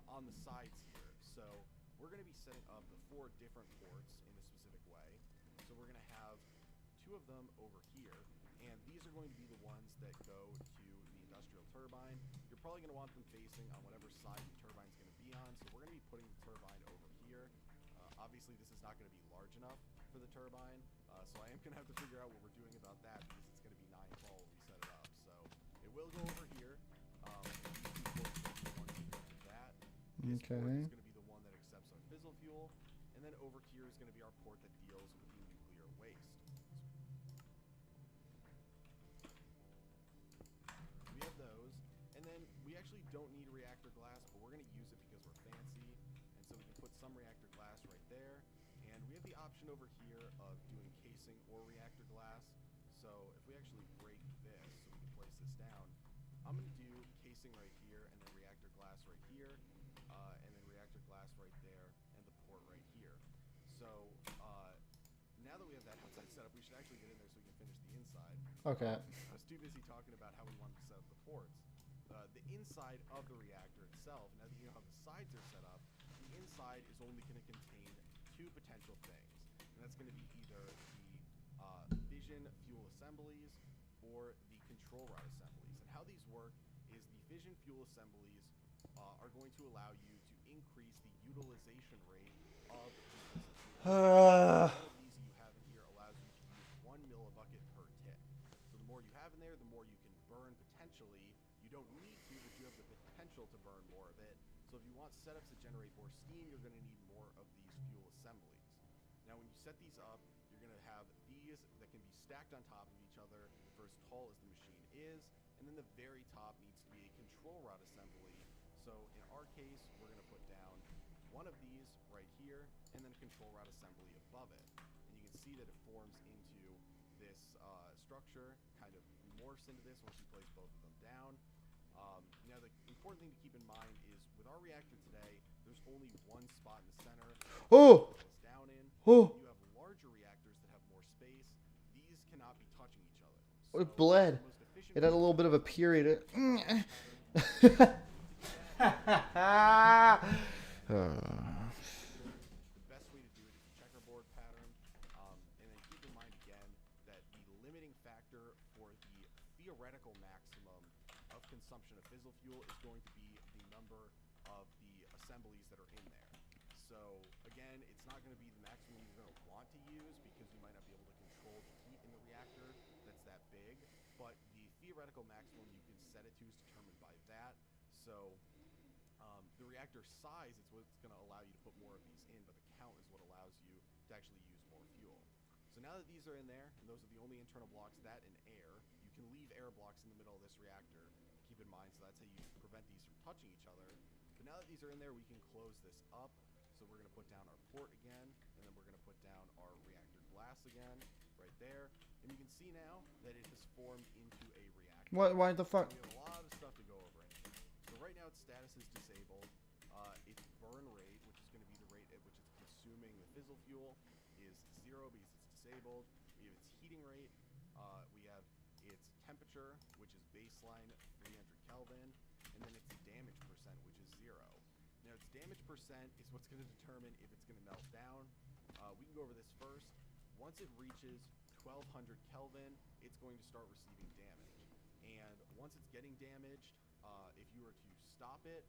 on the sides here. So we're going to be setting up the 4 different ports in a specific way. So we're going to have 2 of them over here, and these are going to be the ones that go to the industrial turbine, you're probably going to want them facing on whatever side the turbine's going to be on. So we're going to be putting the turbine over here. Obviously, this is not going to be large enough for the turbine, so I am going to have to figure out what we're doing about that because it's going to be 9 tall when we set it up. So it will go over here. That. This port is going to be the one that accepts our fissile fuel, and then over here is going to be our port that deals with the nuclear waste. We have those, and then we actually don't need reactor glass, but we're going to use it because we're fancy, and so we can put some reactor glass right there, and we have the option over here of doing casing or reactor glass. So if we actually break this so we can place this down, I'm going to do casing right here, and then reactor glass right here, and then reactor glass right there, and the port right here. So now that we have that outside setup, we should actually get in there so we can finish the inside. Okay. I was too busy talking about how we wanted to set up the ports. The inside of the reactor itself, now that you know how the sides are set up, the inside is only going to contain 2 potential things. And that's going to be either the fission fuel assemblies or the control rod assemblies. And how these work is the fission fuel assemblies are going to allow you to increase the utilization rate of the fissile fuel. All of these that you have in here allows you to use 1 millibucket per tick. So the more you have in there, the more you can burn potentially. You don't need to, but you have the potential to burn more of it. So if you want setups that generate more steam, you're going to need more of these fuel assemblies. Now when you set these up, you're going to have these that can be stacked on top of each other for as tall as the machine is, and then the very top needs to be a control rod assembly. So in our case, we're going to put down one of these right here, and then a control rod assembly above it. And you can see that it forms into this structure, kind of morphs into this once you place both of them down. Now the important thing to keep in mind is with our reactor today, there's only one spot in the center Oh! down in. Oh! You have larger reactors that have more space. Ththese cannot be touching each other. It bled. The most efficient It had a little bit of a period. The best way to do it is a checkerboard pattern, and then keep in mind again that the limiting factor for the theoretical maximum of consumption of fissile fuel is going to be the number of the assemblies that are in there. So again, it's not going to be the maximum you're going to want to use because you might not be able to control the heat in the reactor that's that big, but the theoretical maximum you can set it to is determined by that. So the reactor size is what's going to allow you to put more of these in, but the count is what allows you to actually use more fuel. So now that these are in there, and those are the only internal blocks, that and air, you can leave air blocks in the middle of this reactor. Keep in mind, so that's how you prevent these from touching each other. But now that these are in there, we can close this up. So we're going to put down our port again, and then we're going to put down our reactor glass again, right there. And you can see now that it has formed into a reactor. What? Why the fuck? We have a lot of stuff to go over in here. So right now its status is disabled. Its burn rate, which is going to be the rate at which it's consuming the fissile fuel, is 0 because it's disabled. We have its heating rate. We have its temperature, which is baseline 300 Kelvin, and then its damage percent, which is 0. Now its damage percent is what's going to determine if it's going to melt down. We can go over this first. Once it reaches 1200 Kelvin, it's going to start receiving damage. And once it's getting damaged, if you were to stop it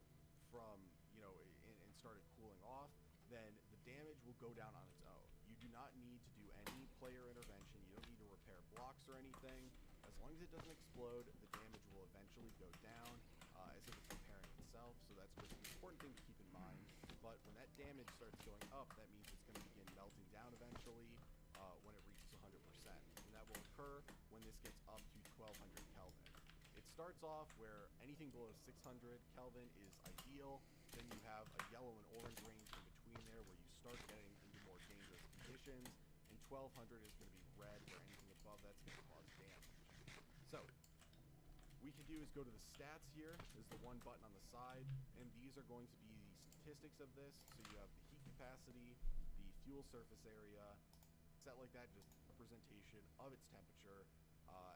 from, and start it cooling off, then the damage will go down on its own. You do not need to do any player intervention. You don't need to repair blocks or anything. As long as it doesn't explode, the damage will eventually go down as if it's repairing itself. So that's just an important thing to keep in mind. But when that damage starts going up, that means it's going to begin melting down eventually when it reaches 100%. And that will occur when this gets up to 1200 Kelvin. It starts off where anything below 600 Kelvin is ideal. Then you have a yellow and orange range in between there where you start getting into more dangerous conditions. And 1200 is going to be red, where anything above that's going to cause damage. So we can do is go to the stats here. There's the one button on the side, and these are going to be the statistics of this. So you have the heat capacity, the fuel surface area, set like that, just representation of its temperature,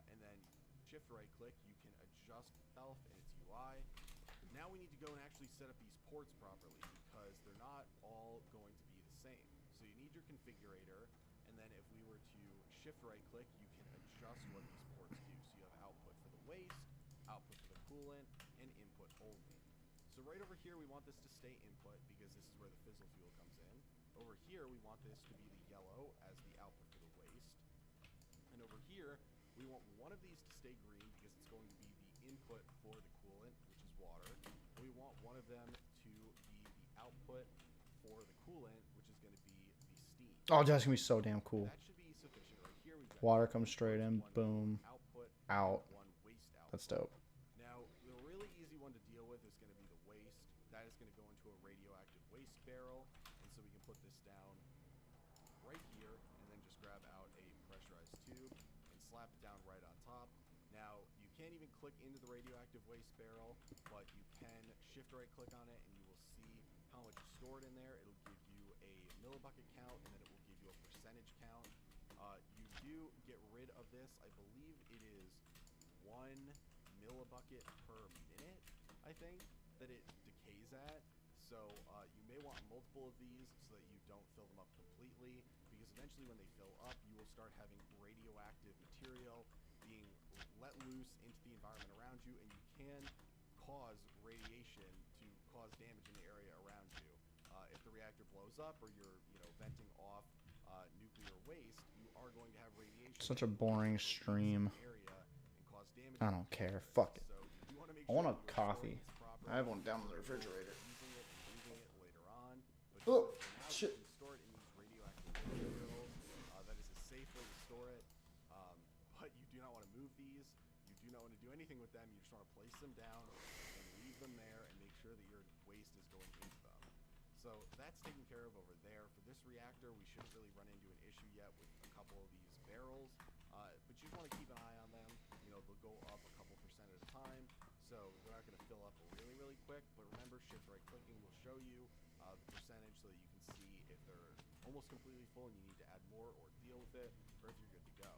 and then shift right click, you can adjust itself and its UI. Now we need to go and actually set up these ports properly because they're not all going to be the same. So you need your configurator, and then if we were to shift right click, you can adjust what these ports do. So you have output for the waste, output for the coolant, and input only. So right over here, we want this to stay input because this is where the fissile fuel comes in. Over here, we want this to be the yellow as the output for the waste. And over here, we want one of these to stay green because it's going to be the input for the coolant, which is water. And we want one of them to be the output for the coolant, which is going to be the steam. Oh, that's gonna be so damn cool. That should be sufficient right here. We've got Water comes straight in, one boom, output, out. one waste output. That's dope. Now, the really easy one to deal with is going to be the waste. That is going to go into a radioactive waste barrel, and so we can put this down right here, and then just grab out a pressurized tube and slap it down right on top. Now, you can't even click into the radioactive waste barrel, but you can shift right click on it, and you will see how much is stored in there. It'll give you a millibucket count, and then it will give you a percentage count. You do get rid of this. I believe it is 1 millibucket per minute, I think, that it decays at. So you may want multiple of these so that you don't fill them up completely, because eventually when they fill up, you will start having radioactive material being let loose into the environment around you, and you can cause radiation to cause damage in the area around you. If the reactor blows up or you're venting off nuclear waste, you are going to have radiation. Such a boring stream. Area and cause damage. I don't care. Fuck it. So you do want to make I want sure a that you're coffee. storing this properly. I have one down in the refrigerator. Using it and using it later on. But Oh, for now, shit. you can store it in these radioactive materials. That is a safe way to store it. But you do not want to move these. You do not want to do anything with them. You just want to place them down and leave them there and make sure that your waste is going into them. So that's taken care of over there. For this reactor, we shouldn't really run into an issue yet with a couple of these barrels. But you want to keep an eye on them. They'll go up a couple percent at a time. So they're not going to fill up really, really quick. But remember, shift right clicking will show you the percentage so that you can see if they're almost completely full and you need to add more or deal with it, or if you're good to go.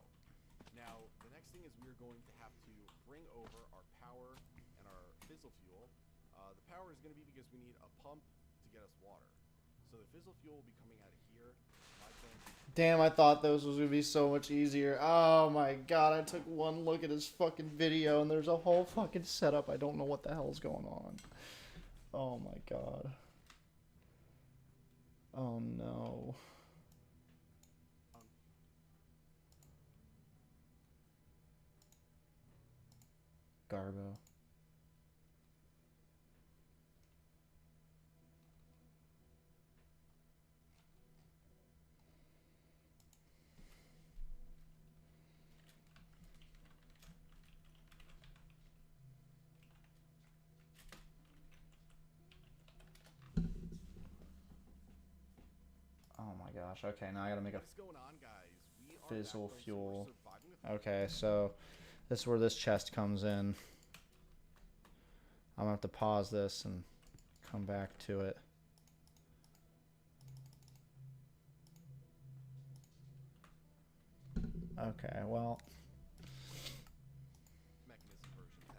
Now, the next thing is we're going to have to bring over our power and our fissile fuel. The power is going to be because we need a pump to get us water. So the fissile fuel will be coming out of here. My plan Damn, I thought those was gonna be so much easier. Oh my god, I took one look at his fucking video and there's a whole fucking setup. I don't know what the hell's going on. Oh my god. Oh no. Garbo. Oh my gosh. Okay, now I gotta make a What is going on, guys? We are fissile back from fuel. surviving with Okay, so this is where this chest comes in. I'm gonna have to pause this and come back to it. Okay, well, mechanism version 10.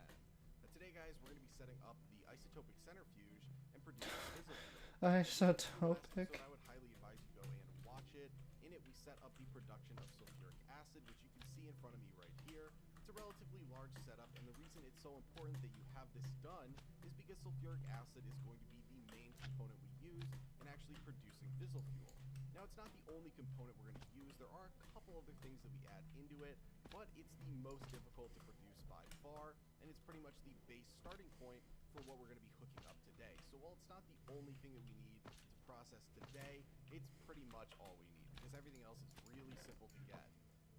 Today, guys, we're going to be setting up the isotopic centrifuge and producing fissile fuel. isotopic. So I would highly advise you go and watch it. In it, we set up the production of sulfuric acid, which you can see in front of me right here. It's a relatively large setup, and the reason it's so important that you have this done is because sulfuric acid is going to be the main component we use in actually producing fissile fuel. Now, it's not the only component we're going to use. There are a couple other things that we add into it, but it's the most difficult to produce by far, and it's pretty much the base starting point for what we're going to be hooking up today. So while it's not the only thing that we need to process today, it's pretty much all we need, because everything else is really simple to get.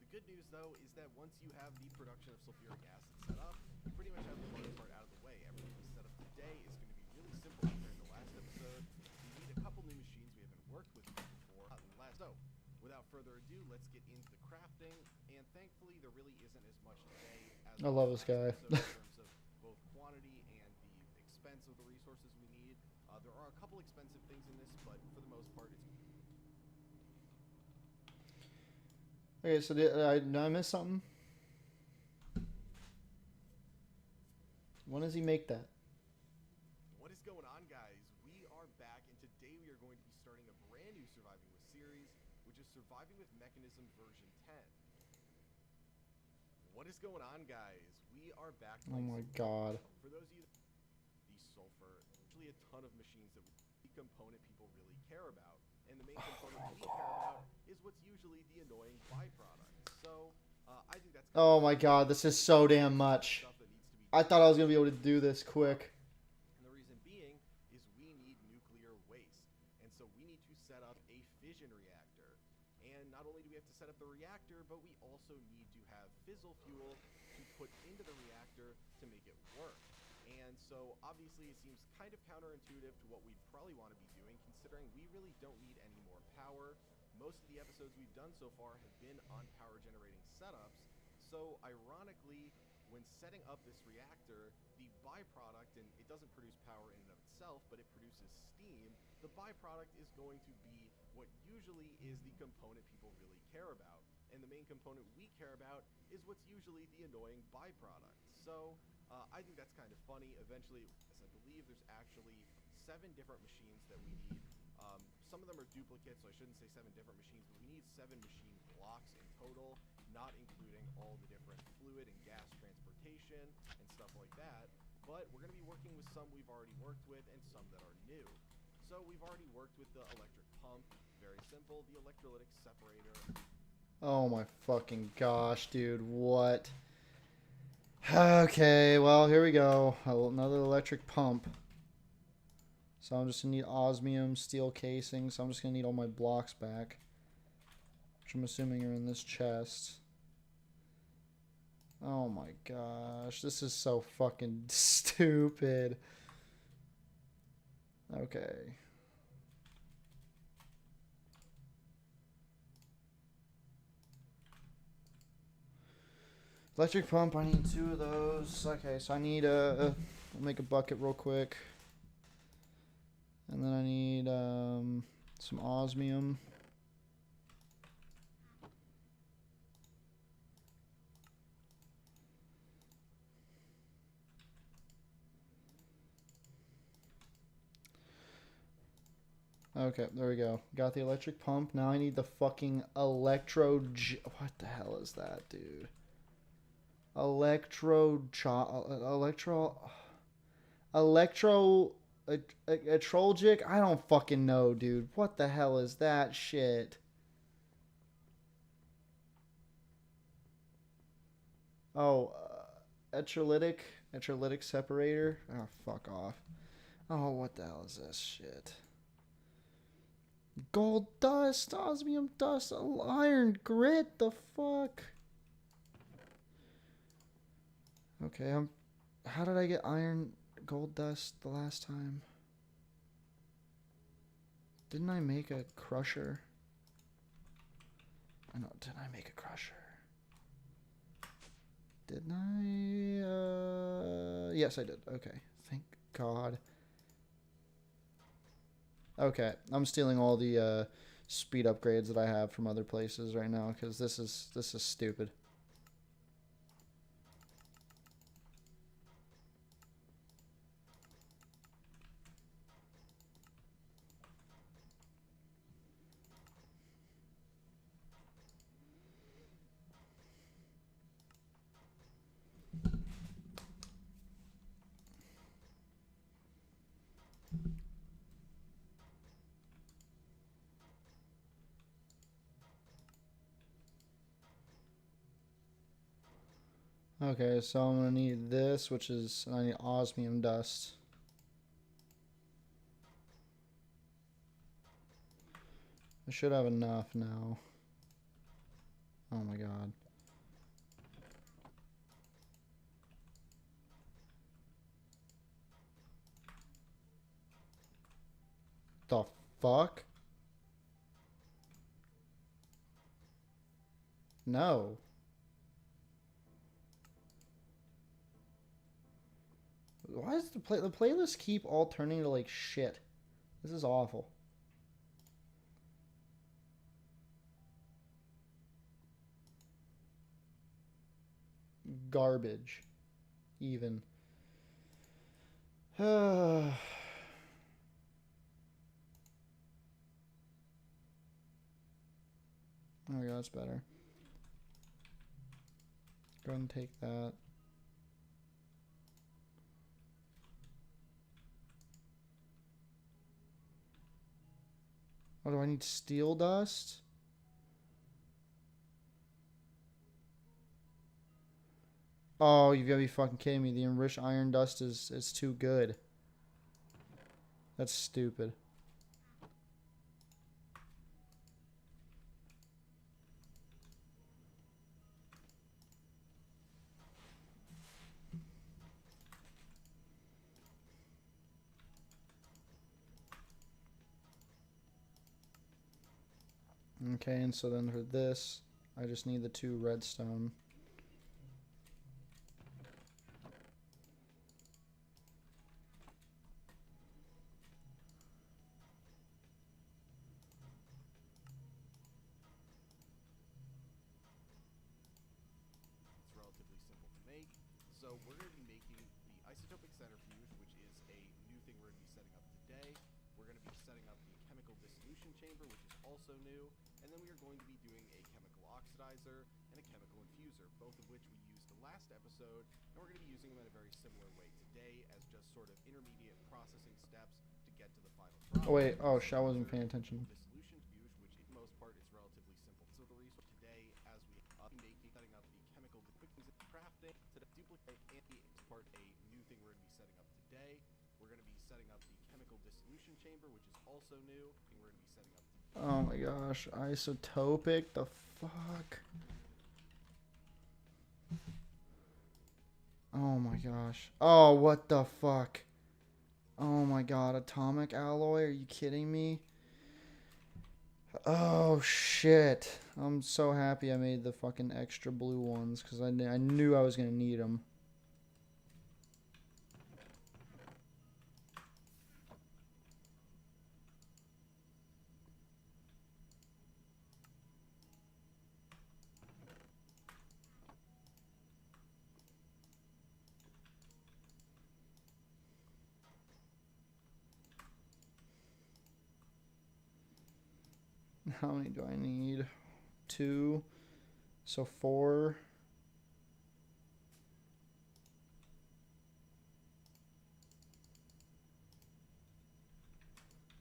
The good news, though, is that once you have the production of sulfuric acid set up, you pretty much have the hard part out of the way. Everything we set up today is going to be really simple compared to the last episode. We need a couple new machines we haven't worked with before. So, without further ado, let's get into the crafting, and thankfully there really isn't as much today as I love this guy. in terms of both quantity and the expense of the resources we need. There are a couple expensive things in this, but for the most part it's... Okay, so did I miss something? When does he make that? What is going on, guys? We are back, and today we are going to be starting a brand new Surviving With series, which is Surviving with Mechanism version 10. What is going on, guys? We are back. Oh my god. For those of you that the sulfur, actually a ton of machines that the component people really care about. And the main component we care about is what's usually the annoying byproduct. So, I think that's Oh my god, this is so damn much. stuff that needs to be I thought I was gonna be able to do this quick. And the reason being is we need nuclear waste. And so we need to set up a fission reactor. And not only do we have to set up the reactor, but we also need to have fissile fuel to put into the reactor to make it work. And so obviously it seems kind of counterintuitive to what we'd probably want to be doing, considering we really don't need any more power. Most of the episodes we've done so far have been on power generating setups. So ironically, when setting up this reactor, the byproduct, and it doesn't produce power in and of itself, but it produces steam, the byproduct is going to be what usually is the component people really care about. And the main component we care about is what's usually the annoying byproduct. So I think that's kind of funny. Eventually, as I believe there's actually 7 different machines that we need. Some of them are duplicates, so I shouldn't say 7 different machines, but we need 7 machine blocks in total, not including all the different fluid and gas transportation and stuff like that. But we're going to be working with some we've already worked with and some that are new. So we've already worked with the electric pump, very simple, the electrolytic separator. Oh my fucking gosh, dude, what? Okay, well, here we go. Another electric pump. So I'm just gonna need osmium, steel casing, so I'm just gonna need all my blocks back. Which I'm assuming are in this chest. Oh my gosh, this is so fucking stupid. Okay. Electric pump, I need 2 of those. Okay, so I need I'll make a bucket real quick. And then I need some osmium. Okay, there we go. Got the electric pump. Now I need the fucking what the hell is that, dude? Electrogic? I don't fucking know, dude. What the hell is that shit? Oh, electrolytic separator. Oh, fuck off. Oh, what the hell is this shit? Gold dust, osmium dust, iron grit. The fuck? Okay, how did I get iron gold dust the last time? Didn't I make a crusher? I know, didn't I make a crusher? Didn't I? Yes, I did. Okay, thank God. Okay, I'm stealing all the speed upgrades that I have from other places right now because this is stupid. Okay, so I'm gonna need this, which is I need osmium dust. I should have enough now. Oh my god. The fuck? No. Why does the playlist keep all turning to like shit? This is awful. Garbage. Even. Oh my god, that's better. Go ahead and take that. Oh, do I need steel dust? Oh, you've got to be fucking kidding me. The enriched iron dust is too good. That's stupid. Okay, and so then for this, I just need the 2 redstone. It's relatively simple to make. So we're going to be making the isotopic centrifuge, which is a new thing we're going to be setting up today. We're going to be setting up the chemical dissolution chamber, which is also new. And then we are going to be doing a chemical oxidizer and a chemical infuser, both of which we used the last episode. And we're going to be using them in a very similar way today as just sort of intermediate processing steps to get to the final product. Oh, wait. Oh, shit, I wasn't paying attention. Dissolution fuse, which for the most part is relatively simple. So the resource today, as we making setting up the chemical crafting to duplicate and export a new thing we're going to be setting up today. We're going to be setting up the chemical dissolution chamber, which is also new, and we're going to be setting up. Oh my gosh, isotopic, the fuck? Oh my gosh. Oh, what the fuck? Oh my god, atomic alloy? Are you kidding me? Oh shit. I'm so happy I made the fucking extra blue ones because I knew I was going to need them. How many do I need? 2. So 4.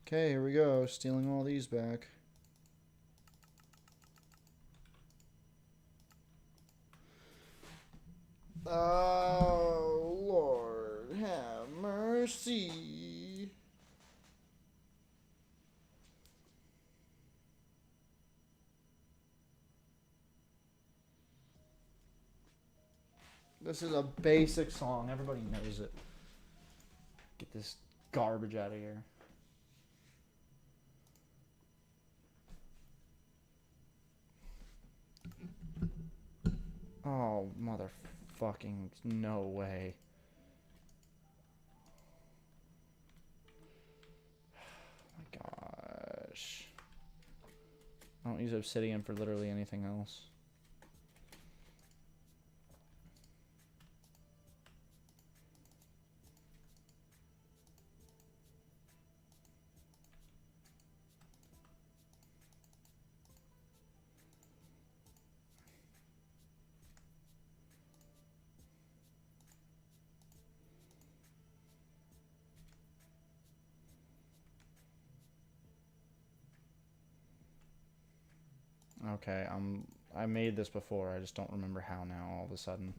Okay, here we go. Stealing all these back. Oh, Lord, have mercy. This is a basic song. Everybody knows it. Get this garbage out of here. Oh, motherfucking no way. Oh my gosh. I don't use obsidian for literally anything else. Okay, I made this before. I just don't remember how now all of a sudden.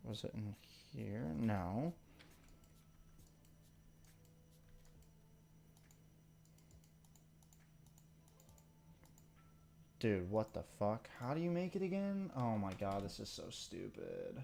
Was it in here? No. Dude, what the fuck? How do you make it again? Oh my god, this is so stupid.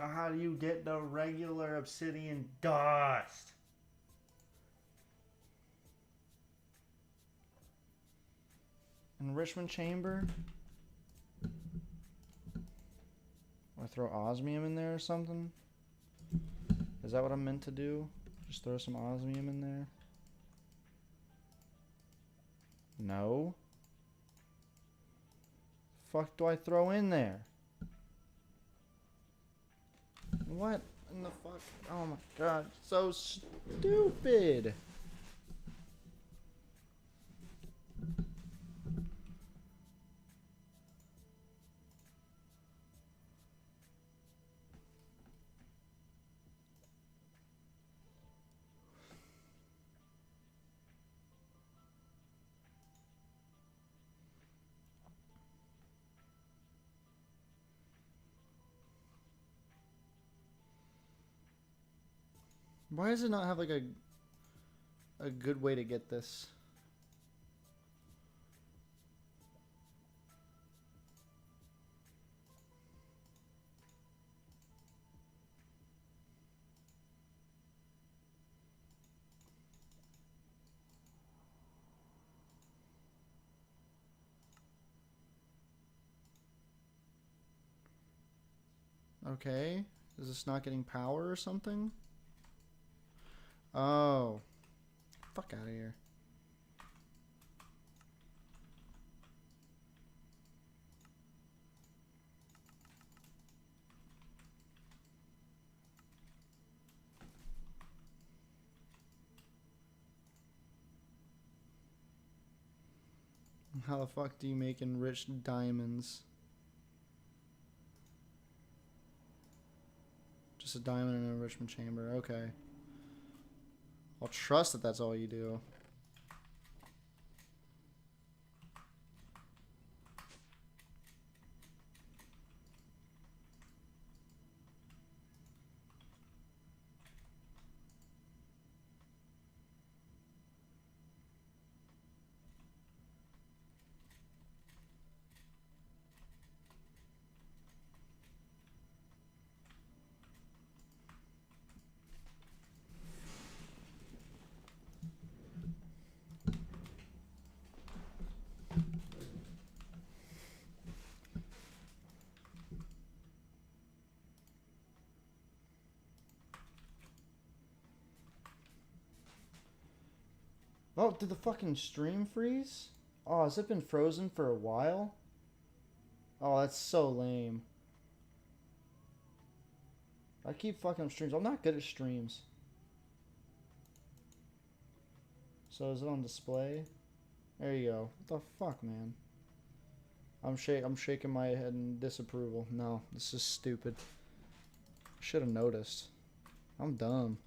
How do you get the regular obsidian dust? Enrichment chamber? Or throw osmium in there or something? Is that what I'm meant to do? Just throw some osmium in there? No. Fuck do I throw in there? What in the fuck? Oh my god, so stupid. Why does it not have like a good way to get this? Okay. Is this not getting power or something? Oh. Fuck out of here. How the fuck do you make enriched diamonds? Just a diamond in an enrichment chamber. Okay. I'll trust that that's all you do. Oh, did the fucking stream freeze? Oh, has it been frozen for a while? Oh, that's so lame. I keep fucking up streams. I'm not good at streams. So is it on display? There you go. What the fuck, man? I'm shaking my head in disapproval. No, this is stupid. Should have noticed. I'm dumb.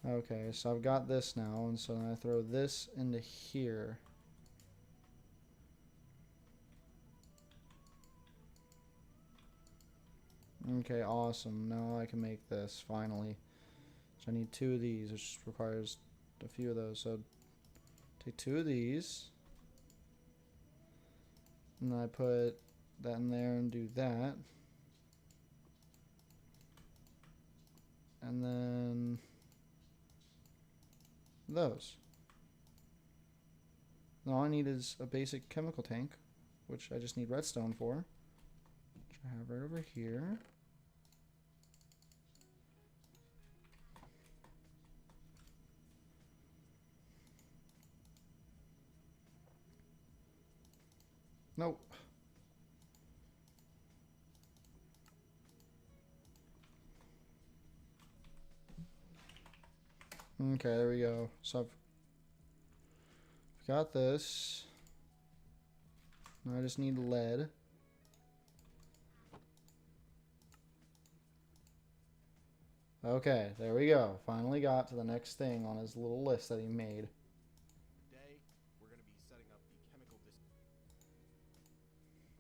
Okay, so I've got this now, and so then I throw this into here. Okay, awesome. Now I can make this, finally. So I need 2 of these, which requires a few of those. So take 2 of these. And then I put that in there and do that. And then those. And all I need is a basic chemical tank, which I just need redstone for, which I have right over here. Nope. Okay, there we go. So I've got this. Now I just need lead. Okay, there we go. Finally got to the next thing on his little list that he made. Today, we're going to be setting up the chemical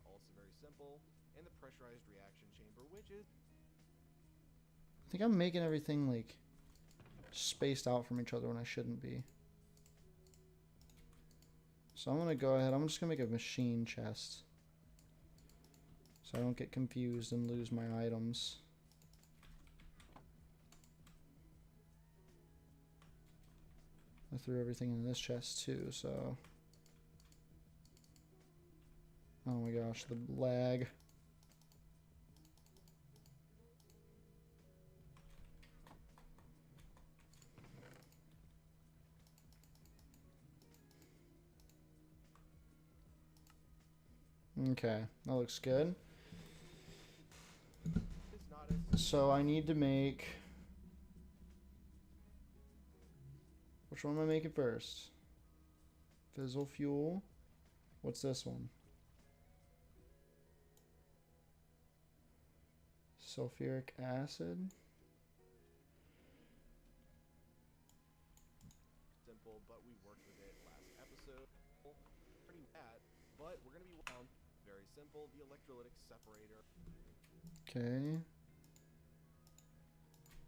also very simple, and the pressurized reaction chamber, which is... I think I'm making everything like spaced out from each other when I shouldn't be. So I'm gonna go ahead, I'm just gonna make a machine chest. So I don't get confused and lose my items. I threw everything in this chest too, so... Oh my gosh, the lag. Okay, that looks good. So I need to make... Which one am I making first? Fizzle fuel. What's this one? Sulfuric acid. Simple, but we worked with it last episode. Pretty bad, but we're gonna be down. Very simple. The electrolytic separator. Okay.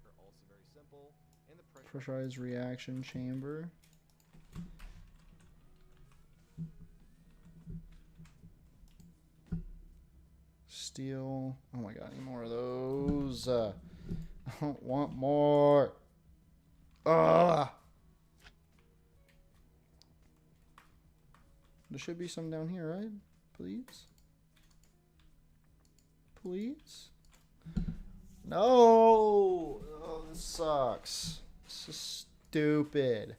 Are also very simple, and the Pressurized reaction chamber. Steel. Oh my god, any more of those? I don't want more. Ugh. There should be some down here, right? Please? Please? No! Oh, this sucks. This is stupid.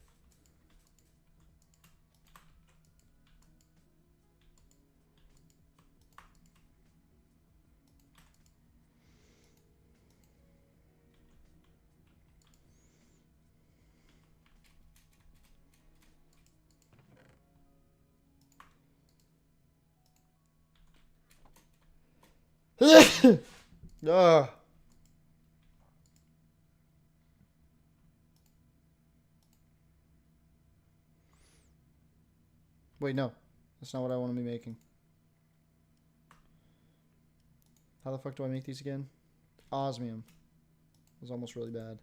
Ugh. Wait, no. That's not what I want to be making. How the fuck do I make these again? Osmium. It was almost really bad.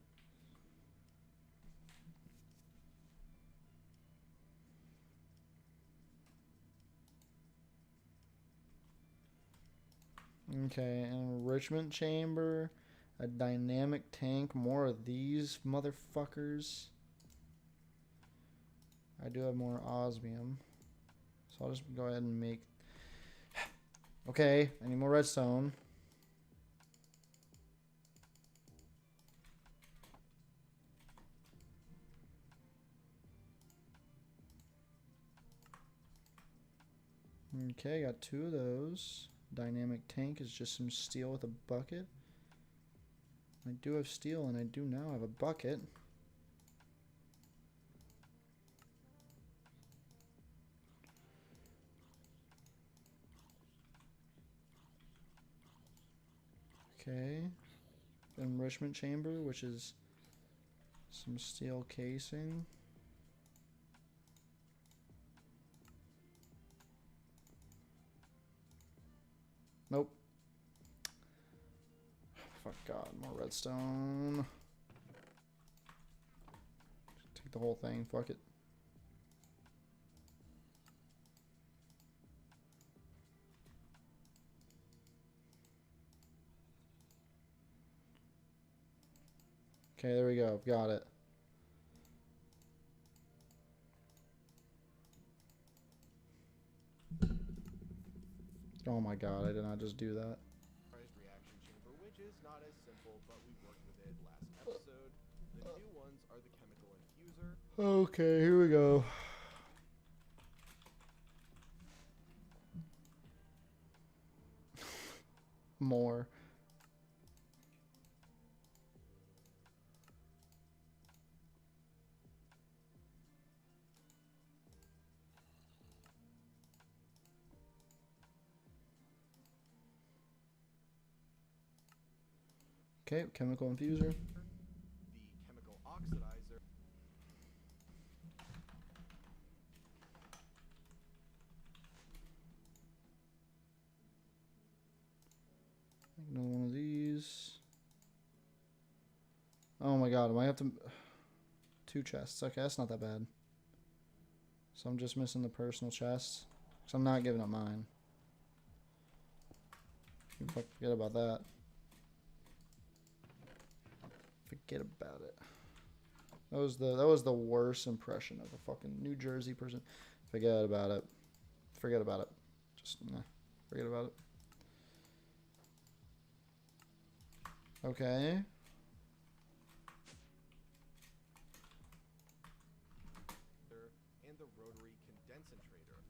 Okay, an enrichment chamber, a dynamic tank, more of these motherfuckers. I do have more osmium, so I'll just go ahead and make... Okay, I need more redstone. Okay, got 2 of those. Dynamic tank is just some steel with a bucket. I do have steel and I do now have a bucket. Okay. Enrichment chamber, which is some steel casing. Nope. Fuck God, more redstone. Take the whole thing, fuck it. Okay, there we go, got it. Oh my God, I did not just do that. reaction chamber, which is not as simple, but we worked with it last episode. The new ones are the chemical infuser. Okay, here we go. More. Okay, chemical infuser. The chemical oxidizer. Another one of these. Oh my God, I might have to... 2 chests. Okay, that's not that bad. So I'm just missing the personal chests. So I'm not giving up mine. Forget about that. Forget about it. That was the worst impression of a fucking New Jersey person. Forget about it. Forget about it. Just nah, forget about it. Okay. And the rotary condensator.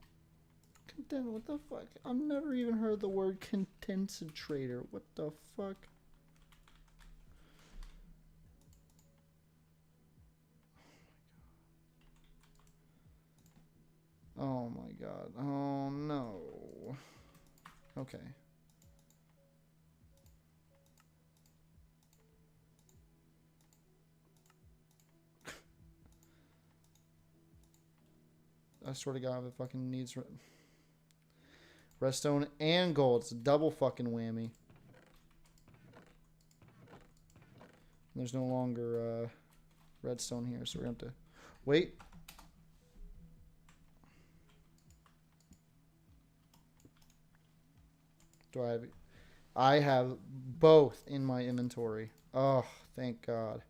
What the fuck? I've never even heard the word condensator. What the fuck? Oh my god. Oh no. Okay. I swear to God, if it fucking needs redstone and gold. It's a double fucking whammy. There's no longer redstone here, so we're going to have to wait. Do I have... I have both in my inventory. Oh, thank God.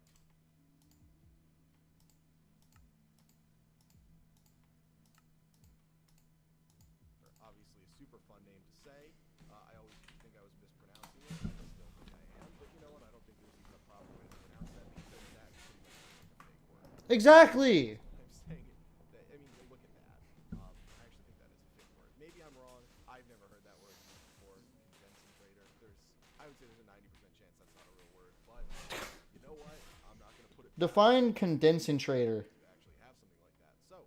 Obviously a super fun name to say. I always think I was mispronouncing it. I still think I am, but you know what? I don't think there's even a proper way to pronounce that because that is pretty much like a fake word. Exactly! I'm saying that, I mean, look at that. I actually think that is a fake word. Maybe I'm wrong. I've never heard that word used before. Condensator. I would say there's a 90% chance that's not a real word, but you know what? I'm not going to put it. Define condensator. To actually have something like that. So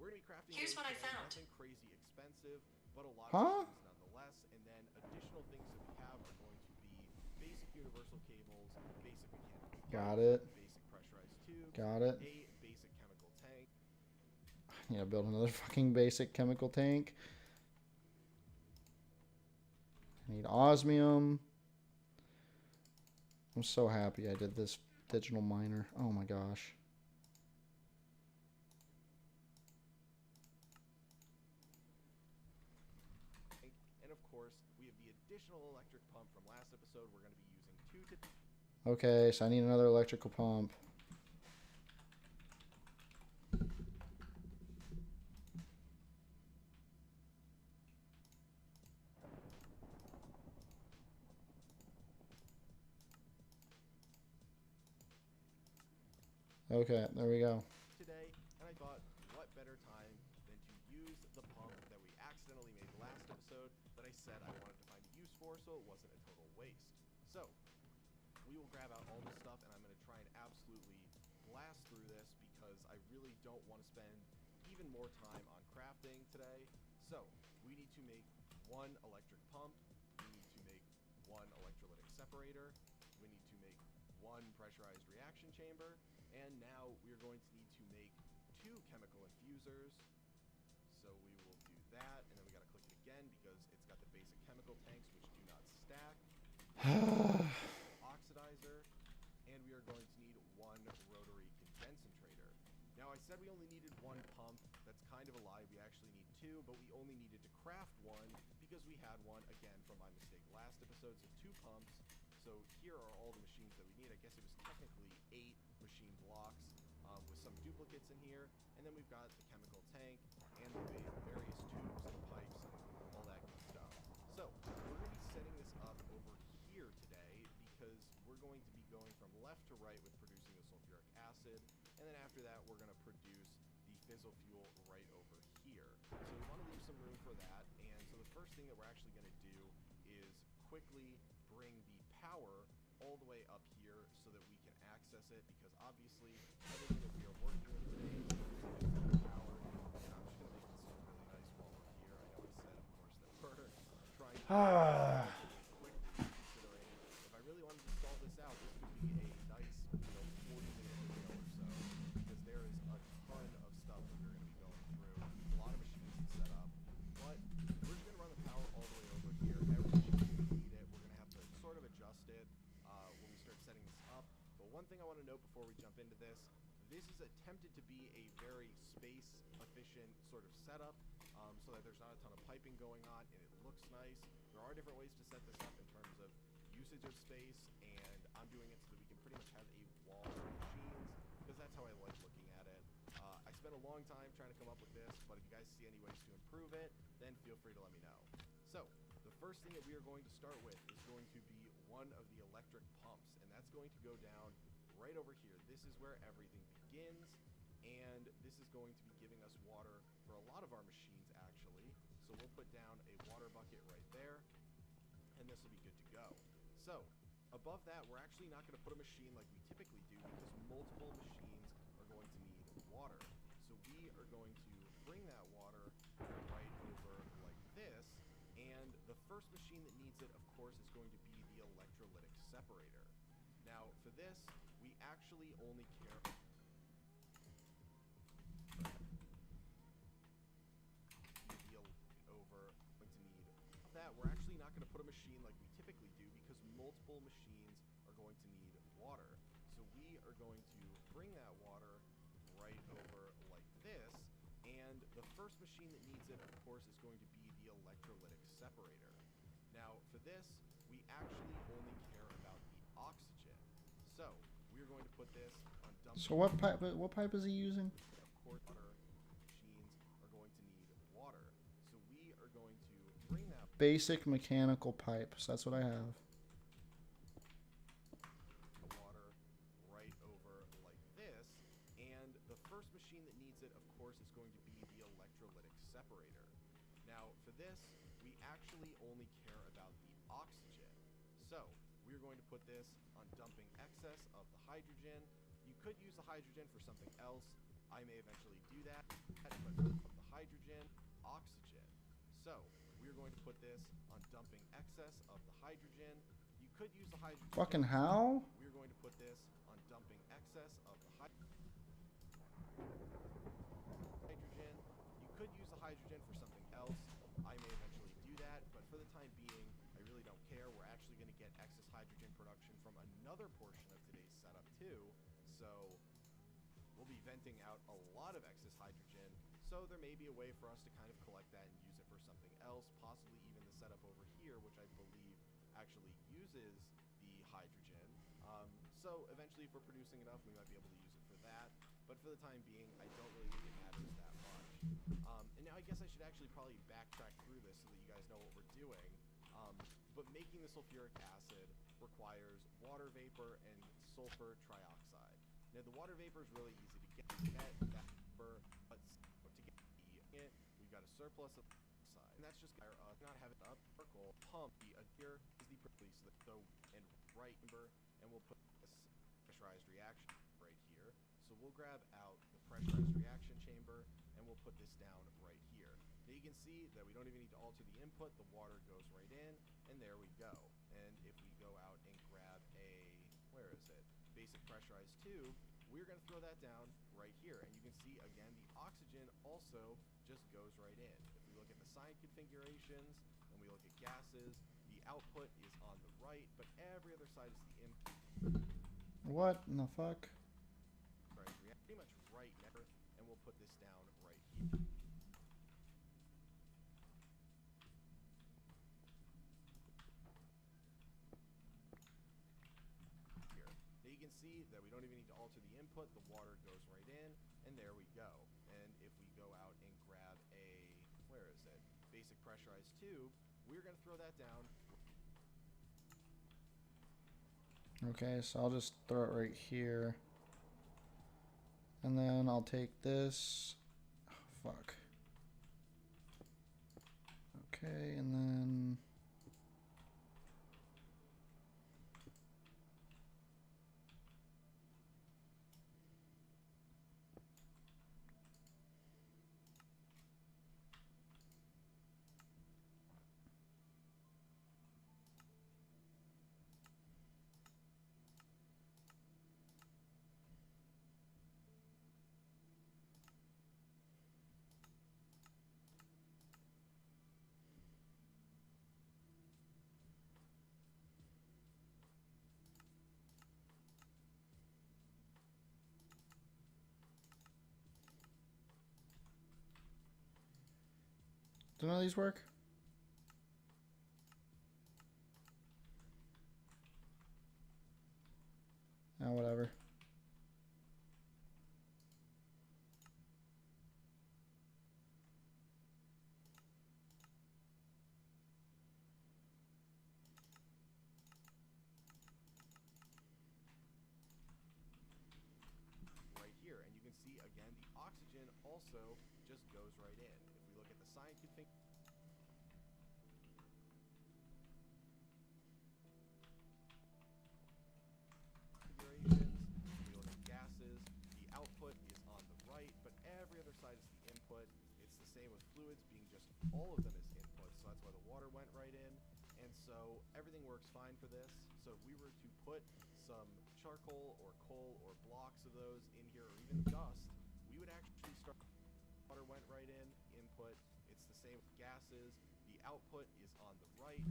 we're going to be crafting. Here's what I found. Nothing crazy expensive, but a lot Huh? of things nonetheless. And then additional things that we have are going to be basic universal cables, basic mechanical Got parts, it. basic pressurized tubes, Got it. a basic chemical tank. Yeah, build another fucking basic chemical tank. I need osmium. I'm so happy I did this digital miner. Oh my gosh. And of course, we have the additional electric pump from last episode. We're going to be using two to. Okay, so I need another electrical pump. Okay, there we go. Today, and I thought, what better time than to use the pump that we accidentally made last episode that I said I wanted to find a use for so it wasn't a total waste. So, we will grab out all this stuff and I'm going to try and absolutely blast through this because I really don't want to spend even more time on crafting today. So, we need to make one electric pump, we need to make one electrolytic separator, we need to make one pressurized reaction chamber, and now we are going to need to make two chemical infusers. So we will do that, and then we gotta click it again because it's got the basic chemical tanks which do not stack. Oxidizer, and we are going to need one rotary condensator. Now I said we only needed one pump. That's kind of a lie. We actually need two, but we only needed to craft one because we had one again from my mistake last episode. So two pumps. So here are all the machines that we need. I guess it was technically 8 machine blocks with some duplicates in here. And then we've got the chemical tank and the various tubes and pipes and all that good stuff. So we're going to be setting this up over here today because we're going to be going from left to right with producing the sulfuric acid. And then after that, we're going to produce the fissile fuel right over here. So we want to leave some room for that. And so the first thing that we're actually going to do is quickly bring the power all the way up here so that we can access it because obviously everything that we are working with today is power. And I'm just going to make this look really nice while we're here. I know I said, of course, that we're trying to quickly, considering if I really wanted to solve this out, this could be a nice 40-minute video or so because there is a ton of stuff that we're going to be going through, a lot of machines to set up, but we're just going to run the power all the way over here. Every machine is going to need it. We're going to have to sort of adjust it when we start setting this up. But one thing I want to note before we jump into this is attempted to be a very space efficient sort of setup. so that there's not a ton of piping going on and it looks nice. There are different ways to set this up in terms of usage of space, and I'm doing it so that we can pretty much have a wall of machines, because that's how I like looking at it. I spent a long time trying to come up with this, but if you guys see any ways to improve it, then feel free to let me know. So, the first thing that we are going to start with is going to be one of the electric pumps, and that's going to go down right over here. This is where everything begins, and this is going to be giving us water for a lot of our machines, actually. So we'll put down a water bucket right there, and this will be good to go. So, above that, we're actually not going to put a machine like we typically do, because multiple machines are going to need water. So we are going to bring that water right over like this, and the first machine that needs it, of course, is going to be the electrolytic separator. Now, for this, we actually only care over going to need that. We're actually not going to put a machine like we typically do, because multiple machines are going to need water. So we are going to bring that water right over like this, and the first machine that needs it, of course, is going to be the electrolytic separator. Now, for this, we actually only care about the oxygen. So we're going to put this on dumping. So what pipe? What pipe is he using? Of course, water machines are going to need water. So we are going to bring that Basic mechanical pipes. That's what I have. water right over like this, and the first machine that needs it, of course, is going to be the electrolytic separator. Now, for this, we actually only care about the oxygen. So we're going to put this on dumping excess of the hydrogen. You could use the hydrogen for something else. I may eventually do that, but for the hydrogen, oxygen. So we're going to put this on dumping excess of the hydrogen. You could use the hydrogen. Fucking how? We're going to put this on dumping excess of the hydrogen. You could use the hydrogen for something else. I may eventually do that, but for the time being, I really don't care. We're actually going to get excess hydrogen production from another portion of today's setup too. So we'll be venting out a lot of excess hydrogen. So there may be a way for us to kind of collect that and use it for something else, possibly even the setup over here, which I believe actually uses the hydrogen. So eventually, if we're producing enough, we might be able to use it for that. But for the time being, I don't really think it matters that much. And now I guess I should actually probably backtrack through this so that you guys know what we're doing. But making the sulfuric acid requires water vapor and sulfur trioxide. Now the water vapor is really easy to get that vapor, but to get it, we've got a surplus of oxide, and that's just not having a circle pump. The here is the release so and right number, and we'll put this pressurized reaction right here. So we'll grab out the pressurized reaction chamber, and we'll put this down right here. Now you can see that we don't even need to alter the input. The water goes right in, and there we go. And if we go out and grab a, where is it? Basic pressurized tube, we're going to throw that down right here. And you can see, again, the oxygen also just goes right in. If we look at the sign configurations, and we look at gases, the output is on the right, but every other side is the input. What in the fuck? Right, pretty much right there, and we'll put this down right here. Now you can see that we don't even need to alter the input. The water goes right in, and there we go. And if we go out and grab a, where is it? Basic pressurized tube, we're going to throw that down. Okay, so I'll just throw it right here. And then I'll take this. Oh, fuck. Okay, and then... Do none of these work? Oh, whatever. Right here, and you can see again the oxygen also just goes right in. If we look at the sign configuration, we look at gases, the output is on the right, but every other side is the input. It's the same with fluids being just all of them as inputs, so that's why the water went right in. And so everything works fine for this. So if we were to put some charcoal or coal or blocks of those in here, or even dust, we would actually start. Water went right in, input. It's the same with gases. The output is on the right.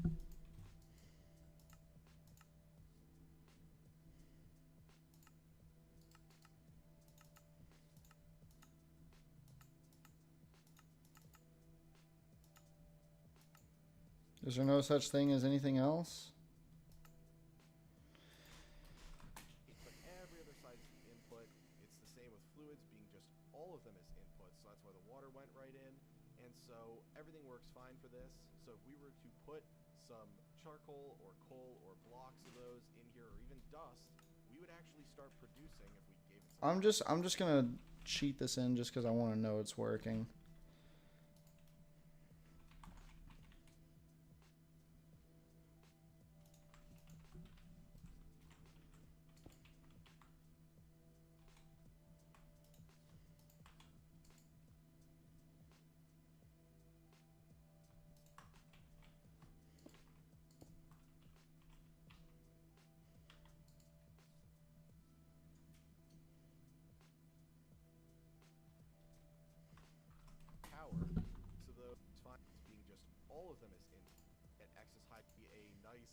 Is there no such thing as anything else? But every other side is the input. It's the same with fluids being just all of them as inputs, so that's why the water went right in. And so everything works fine for this. So if we were to put some charcoal or coal or blocks of those in here, or even dust, we would actually start producing if we gave it some. I'm just gonna cheat this in just because I want to know it's working. Power, so those fine being just all of them as in at excess height be a nice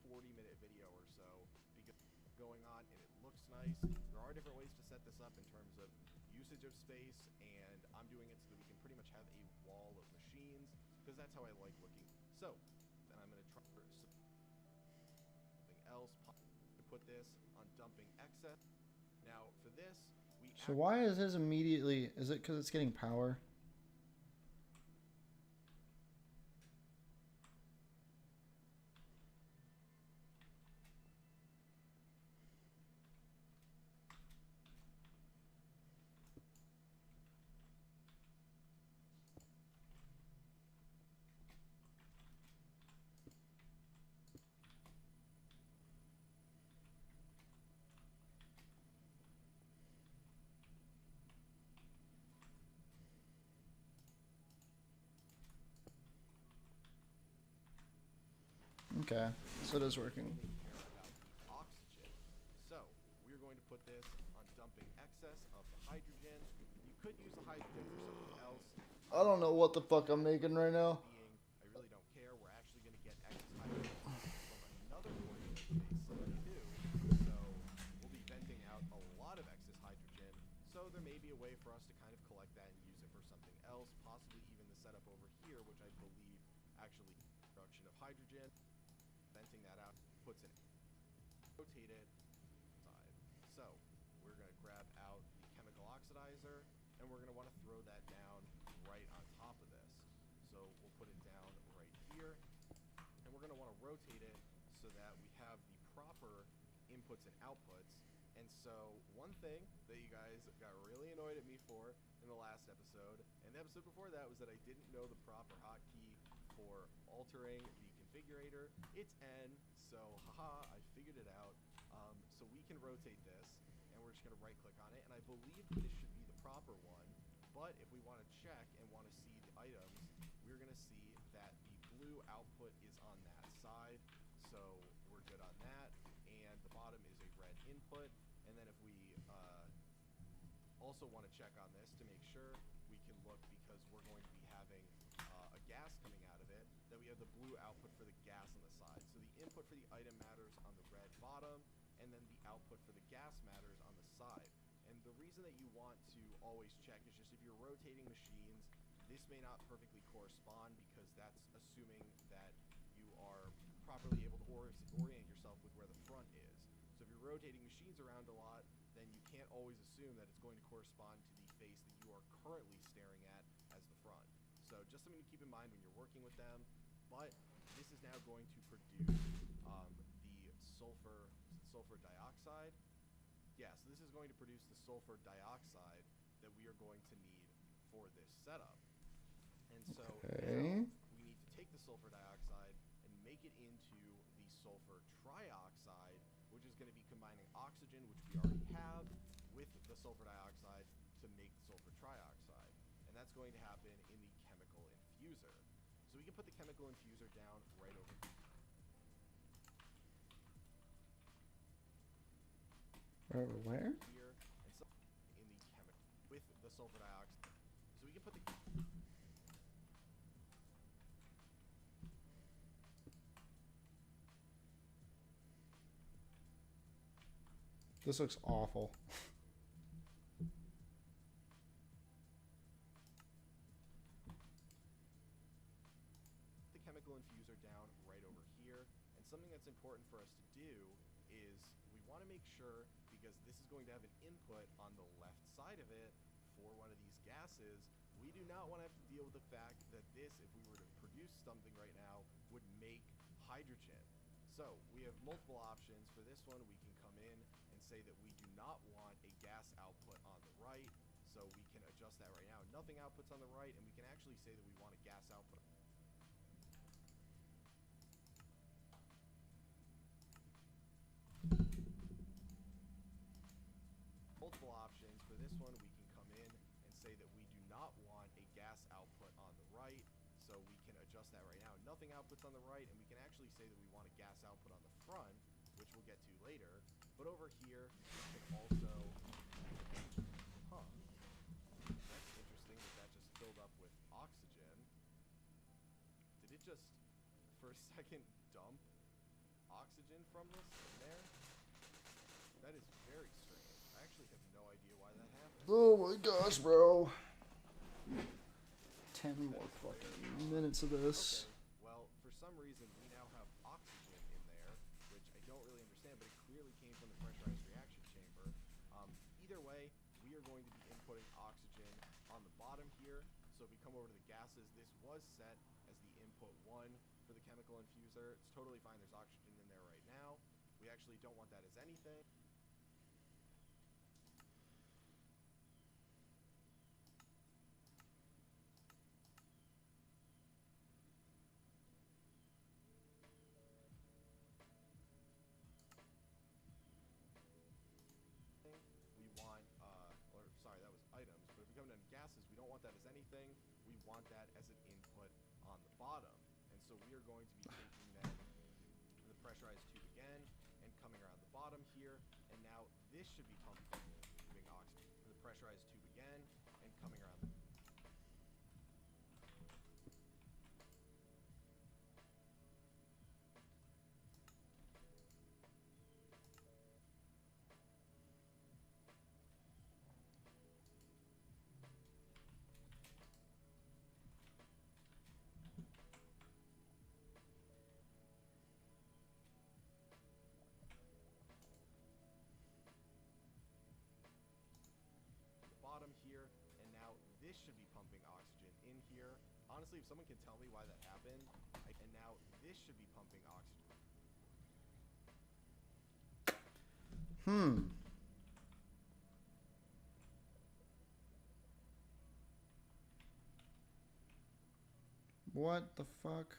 40-minute video or so because going on and it looks nice. There are different ways to set this up in terms of usage of space, and I'm doing it so that we can pretty much have a wall of machines because that's how I like looking. So then I'm going to try something else to put this on dumping excess. Now for this So why is his immediately? Is it because it's getting power? Okay, so it is working. Oxygen. So we're going to put this on dumping excess of the hydrogen. You could use the hydrogen for something else. I don't know what the fuck I'm making right now. I really don't care. We're actually going to get excess hydrogen from another portion of space too. So we'll be venting out a lot of excess hydrogen. So there may be a way for us to kind of collect that and use it for something else, possibly even the setup over here, which I believe actually production of hydrogen. Venting that out puts it rotated side. So we're going to grab out the chemical oxidizer and we're going to want to throw that down right on top of this. So we'll put it down right here and we're going to want to rotate it so that we have the proper inputs and outputs. And so one thing that you guys got really annoyed at me for in the last episode and the episode before that was that I didn't know the proper hotkey for altering the configurator. It's N, so haha, I figured it out. So we can rotate this, and we're just going to right click on it, and I believe that this should be the proper one, but if we want to check and want to see the items, we're going to see that the blue output is on that side, so we're good on that, and the bottom is a red input, and then if we also want to check on this to make sure, we can look because we're going to be having a gas coming out of it, that we have the blue output for the gas on the side. So the input for the item matters on the red bottom, and then the output for the gas matters on the side. And the reason that you want to always check is just if you're rotating machines, this may not perfectly correspond because that's assuming that you are properly able to orient yourself with where the front is. So if you're rotating machines around a lot, then you can't always assume that it's going to correspond to the face that you are currently staring at as the front. So just something to keep in mind when you're working with them. But this is now going to produce the sulfur dioxide. Yeah, so this is going to produce the sulfur dioxide that we are going to need for this setup. And so now we need to take the sulfur dioxide and make it into the sulfur trioxide, which is going to be combining oxygen, which we already have, with the sulfur dioxide to make sulfur trioxide. And that's going to happen in the chemical infuser. So we can put the chemical infuser down right over here. Where? Here, and so in the chemical with the sulfur dioxide. So we can put the This looks awful. chemical infuser down right over here. And something that's important for us to do is we want to make sure, because this is going to have an input on the left side of it for one of these gases, we do not want to have to deal with the fact that this, if we were to produce something right now, would make hydrogen. So we have multiple options. For this one, we can come in and say that we do not want a gas output on the right. So we can adjust that right now. Nothing outputs on the right, and we can actually say that we want a gas output. Multiple options. For this one, we can come in and say that we do not want a gas output on the right. So we can adjust that right now. Nothing outputs on the right, and we can actually say that we want a gas output on the front, which we'll get to later. But over here, we can also... That's interesting that that just filled up with oxygen. Did it just, for a second, dump oxygen from this in there? That is very strange. I actually have no idea why that happened. Oh my gosh, bro. 10 more fucking minutes of this. Okay. Well, for some reason, we now have oxygen in there, which I don't really understand, but it clearly came from the pressurized reaction chamber. Either way, we are going to be inputting oxygen on the bottom here. So if we come over to the gases, this was set as the input 1 for the chemical infuser. It's totally fine. There's oxygen in there right now. We actually don't want that as anything. We want, or sorry, that was items, but if we come down to gases, we don't want that as anything. We want that as an input on the bottom. And so we are going to be taking then the pressurized tube again and coming around the bottom here. And now this should be pumping oxygen. The pressurized tube again and coming around the bottom here, and now this should be pumping oxygen in here. Honestly, if someone can tell me why that happened, and now this should be pumping oxygen. What the fuck?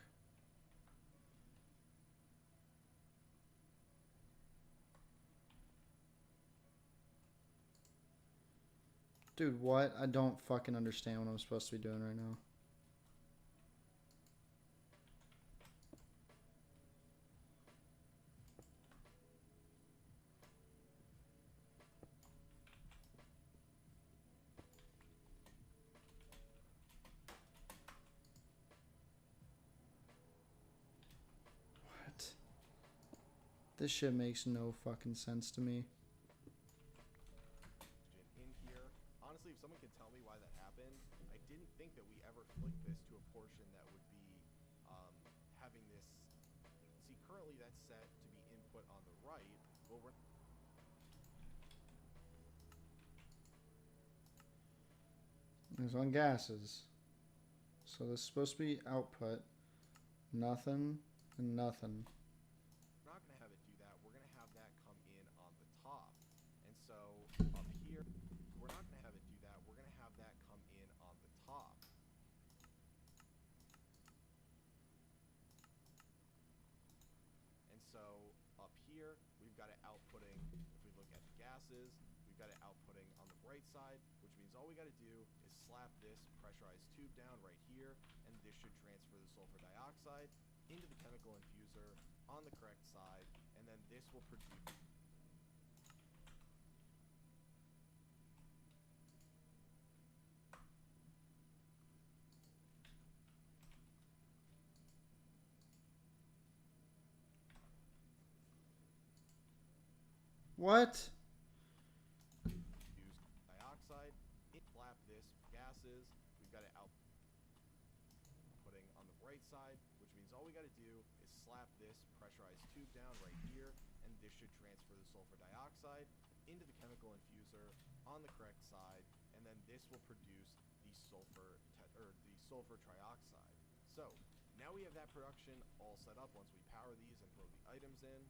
Dude, what? I don't fucking understand what I'm supposed to be doing right now. What? This shit makes no fucking sense to me. In here. Honestly, if someone can tell me why that happened, I didn't think that we ever set to be input on the right, well, we're It's on gases. So this is supposed to be output. Nothing and nothing. not going to have it do that. We're going to have that come in on the top. And so up here, we're not going to have it do that. We're going to have that come in on the top. And so up here, we've got it outputting, if we look at the gases, we've got it outputting on the right side, which means all we got to do is slap this pressurized tube down right here, and this should transfer the sulfur dioxide into the chemical infuser on the correct side, and then this will produce. What? Use dioxide, slap this gases, we've got it outputting on the right side, which means all we got to do is slap this pressurized tube down right here, and this should transfer the sulfur dioxide into the chemical infuser on the correct side, and then this will produce the sulfur trioxide. So now we have that production all set up once we power these and throw the items in.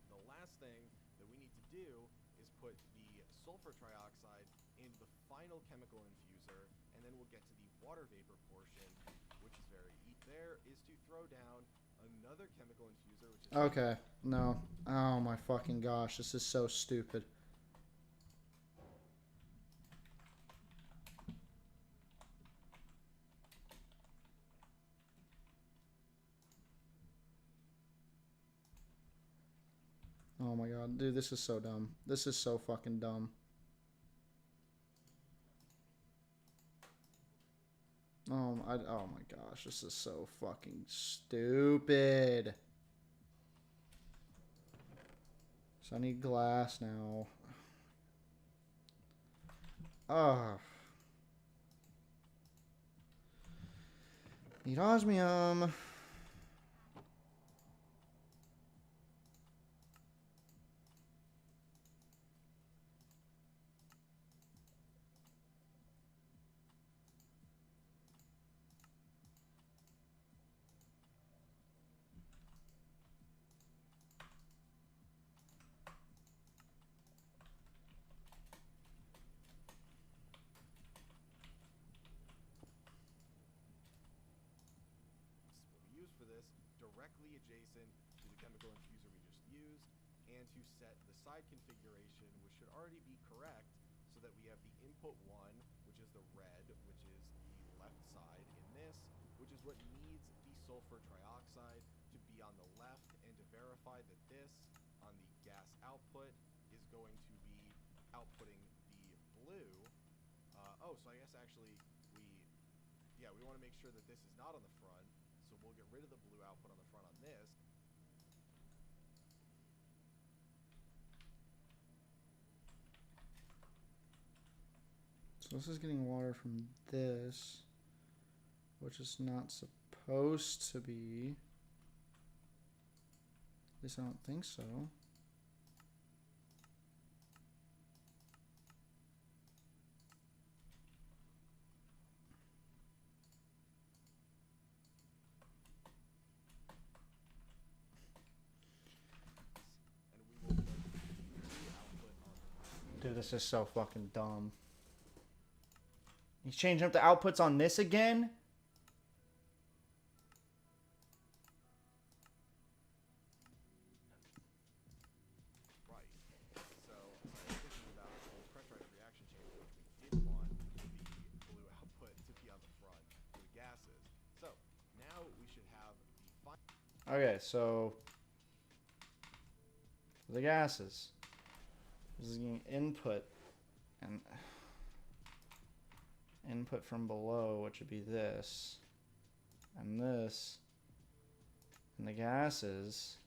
The last thing that we need to do is put the sulfur trioxide into the final chemical infuser, and then we'll get to the water vapor portion, which is very easy. There is to throw down another chemical infuser, which is Okay. No. Oh my fucking gosh. This is so stupid. Oh my god. Dude, this is so dumb. This is so fucking dumb. Oh my gosh. This is so fucking stupid. So I need glass now. Ugh. Need osmium. what we use for this, directly adjacent to the chemical infuser we just used, and to set the side configuration, which should already be correct, so that we have the input 1, which is the red, which is the left side in this, which is what needs the sulfur trioxide to be on the left, and to verify that this, on the gas output, is going to be outputting the blue. So I guess actually we want to make sure that this is not on the front, so we'll get rid of the blue output on the front on this. So this is getting water from this, which is not supposed to be. At least I don't think so. And we will put the output on. Dude, this is so fucking dumb. He's changing up the outputs on this again? Right. So I was thinking about the pressurized reaction chamber, which we did want the blue output to be on the front for the gases. So now we should have the final. Okay, so the gases. This is getting input and input from below, which would be this and this, and the gases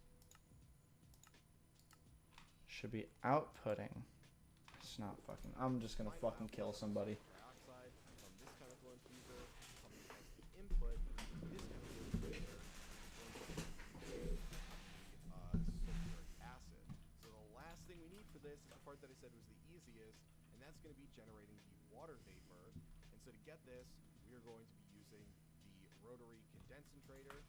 should be outputting. It's not fucking. I'm just gonna fucking kill somebody. Trioxide from this chemical infuser coming as the input. This chemical infuser is going to be this, the part that I said was the easiest, and that's going to be generating the water vapor. And so to get this, we are going to be using the rotary condensator.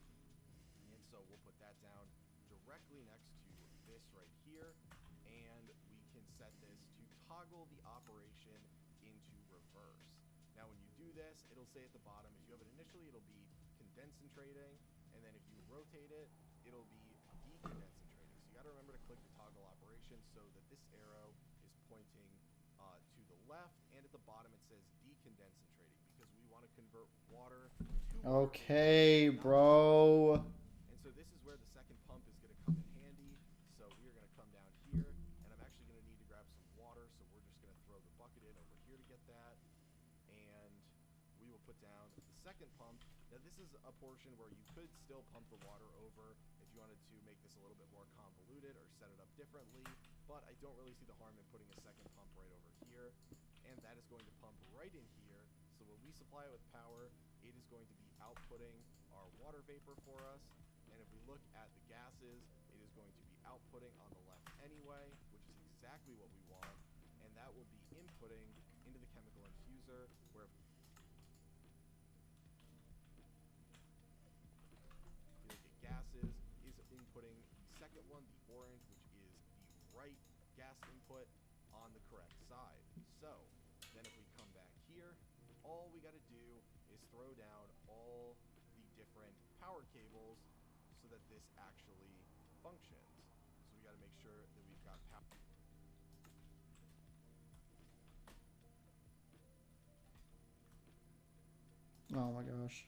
And so we'll put that down directly next to this right here, and we can set this to toggle the operation into reverse. Now when you do this, it'll say at the bottom, if you have it initially, it'll be condensating, and then if you rotate it, it'll be decondensating. So you got to remember to click the toggle operation so that this arrow is pointing to the left, and at the bottom it says decondensating, because we want to convert water to water. Okay, bro. And so this is where the second pump is going to come in handy. So we are going to come down here, and I'm actually going to need to grab some water, so we're just going to throw the bucket in over here to get that. And we will put down the second pump. Now this is a portion where you could still pump the water over if you wanted to make this a little bit more convoluted or set it up differently, but I don't really see the harm in putting a second pump right over here. And that is going to pump right in here. So when we supply it with power, it is going to be outputting our water vapor for us. And if we look at the gases, it is going to be outputting on the left anyway, which is exactly what we want. And that will be inputting into the chemical infuser, where if you look at gases, is inputting the second one, the orange, which is the right gas input on the correct side. So then if we come back here, all we got to do is throw down all the different power cables so that this actually functions. So we got to make sure that we've got power. Oh my gosh.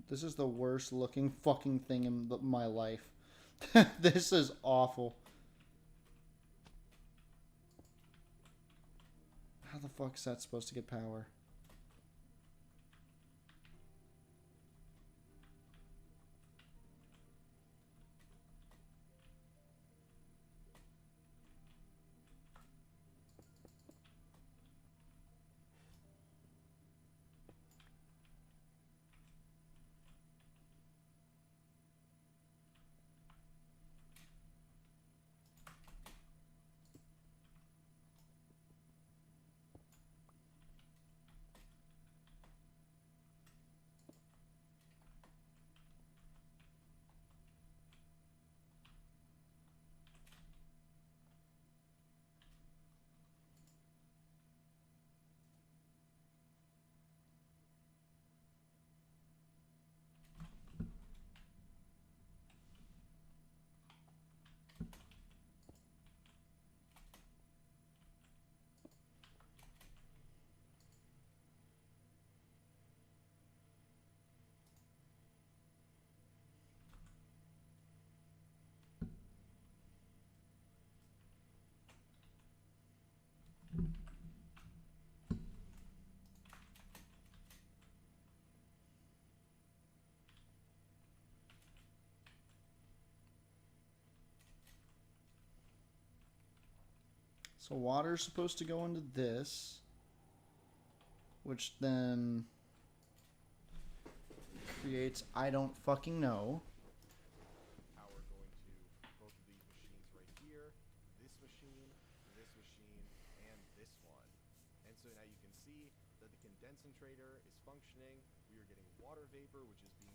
This is the worst looking fucking thing in my life. This is awful. How the fuck is that supposed to get power? So water's supposed to go into this, which then creates I don't fucking know. Power going to both of these machines right here, this machine, and this one. And so now you can see that the condensator is functioning. We are getting water vapor, which is being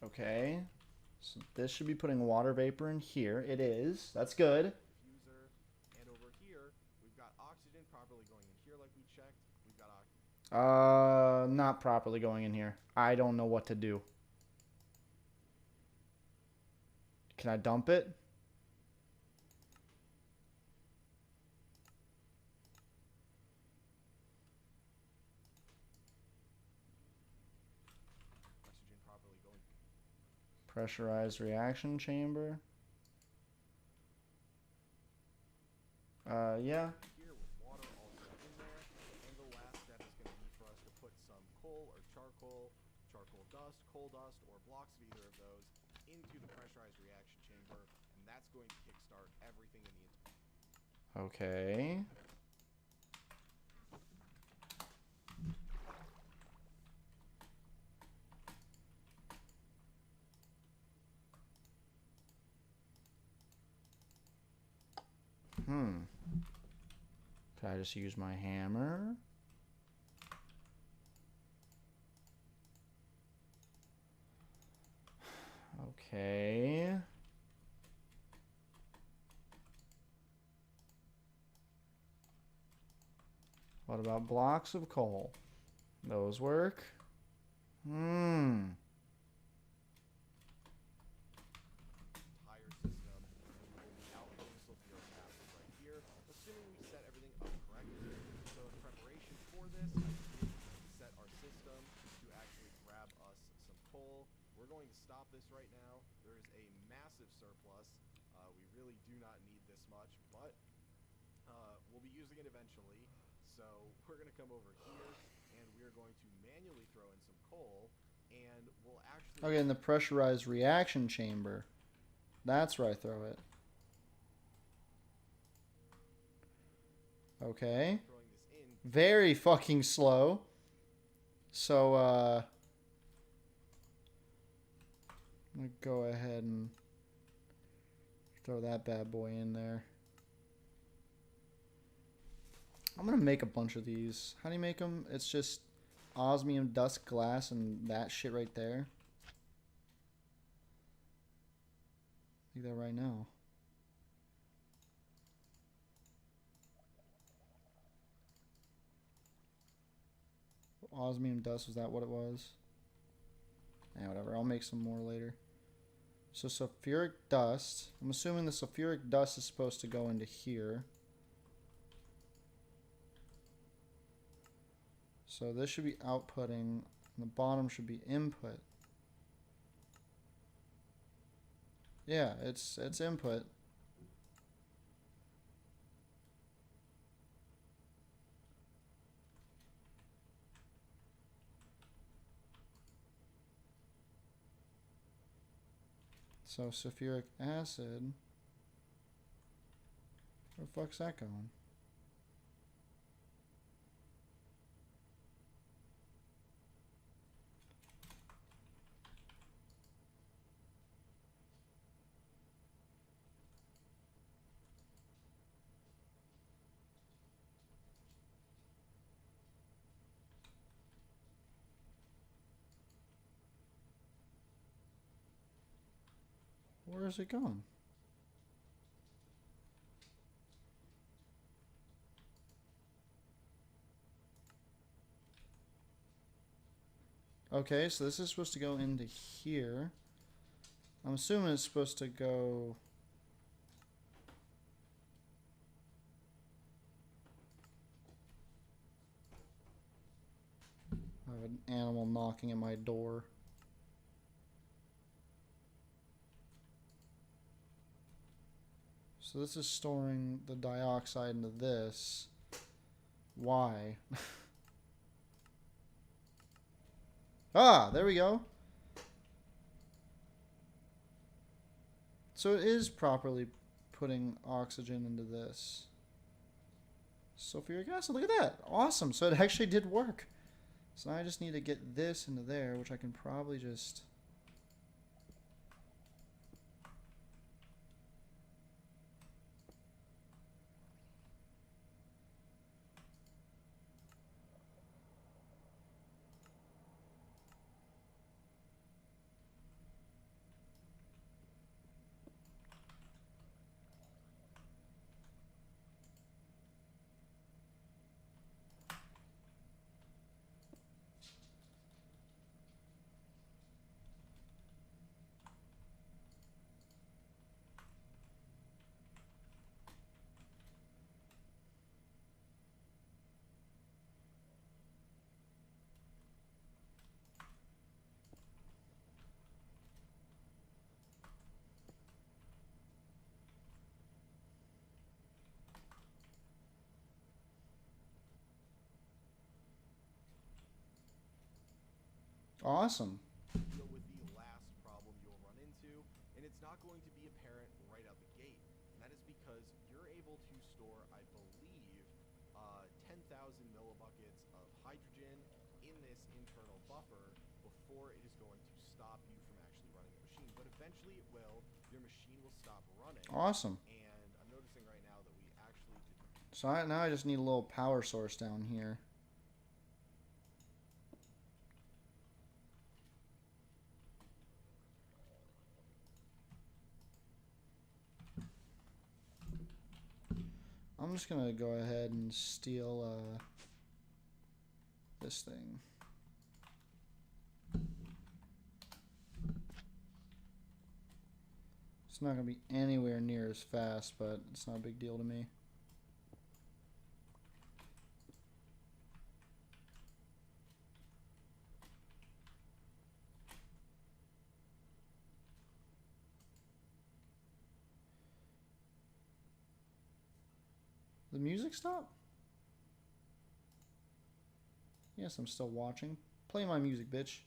Okay. So this should be putting water vapor in here. It is. That's good. diffuser. And over here, we've got oxygen properly going in here like we checked. We've got Not properly going in here. I don't know what to do. Can I dump it? oxygen properly going. Pressurized reaction chamber. Yeah. Here with water also in there. And the last step is going to be for us to put some coal or charcoal dust, coal dust, or blocks of either of those into the pressurized reaction chamber, and that's going to kickstart everything in the Okay. Could I just use my hammer? Okay. What about blocks of coal? Those work? Entire system, and we will be outputting sulfuric acid right here, assuming we set everything up correctly. So in preparation for this, I did set our system to actually grab us some coal. We're going to stop this right now. There is a massive surplus. We really do not need this much, but we'll be using it eventually. So we're going to come over here, and we are going to manually throw in some coal, and we'll actually... Okay, in the pressurized reaction chamber. That's where I throw it. Okay. throwing this in. Very fucking slow. So, I'm gonna go ahead and throw that bad boy in there. I'm gonna make a bunch of these. How do you make them? It's just osmium, dust, glass, and that shit right there. Make that right now. Osmium dust, was that what it was? Yeah, whatever. I'll make some more later. So sulfuric dust. I'm assuming the sulfuric dust is supposed to go into here. So this should be outputting, and the bottom should be input. Yeah, it's input. So sulfuric acid. Where the fuck's that going? Where is it going? Okay, so this is supposed to go into here. I'm assuming it's supposed to go... I have an animal knocking at my door. So this is storing the dioxide into this. Why? Ah, there we go. So it is properly putting oxygen into this. Sulfuric acid, look at that. Awesome. So it actually did work. So now I just need to get this into there, which I can probably just... Awesome. Deal with the last problem you'll run into, and it's not going to be apparent right out the gate. And that is because you're able to store, I believe, 10,000 millibuckets of hydrogen in this internal buffer before it is going to stop you from actually running the machine. But eventually it will. Your machine will stop running. Awesome. And I'm noticing right now that we So now I just need a little power source down here. I'm just gonna go ahead and steal this thing. It's not gonna be anywhere near as fast, but it's not a big deal to me. The music stop? Yes, I'm still watching. Play my music, bitch.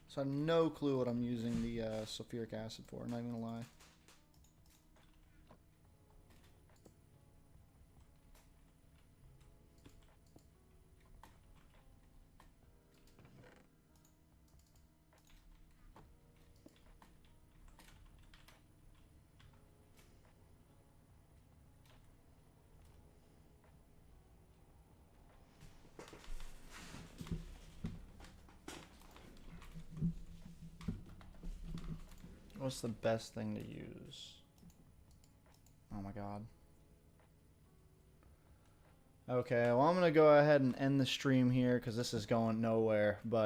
So I have no clue what I'm using the sulfuric acid for, not even gonna lie. What's the best thing to use? Oh my god. Okay, well I'm going to go ahead and end the stream here because this is going nowhere, but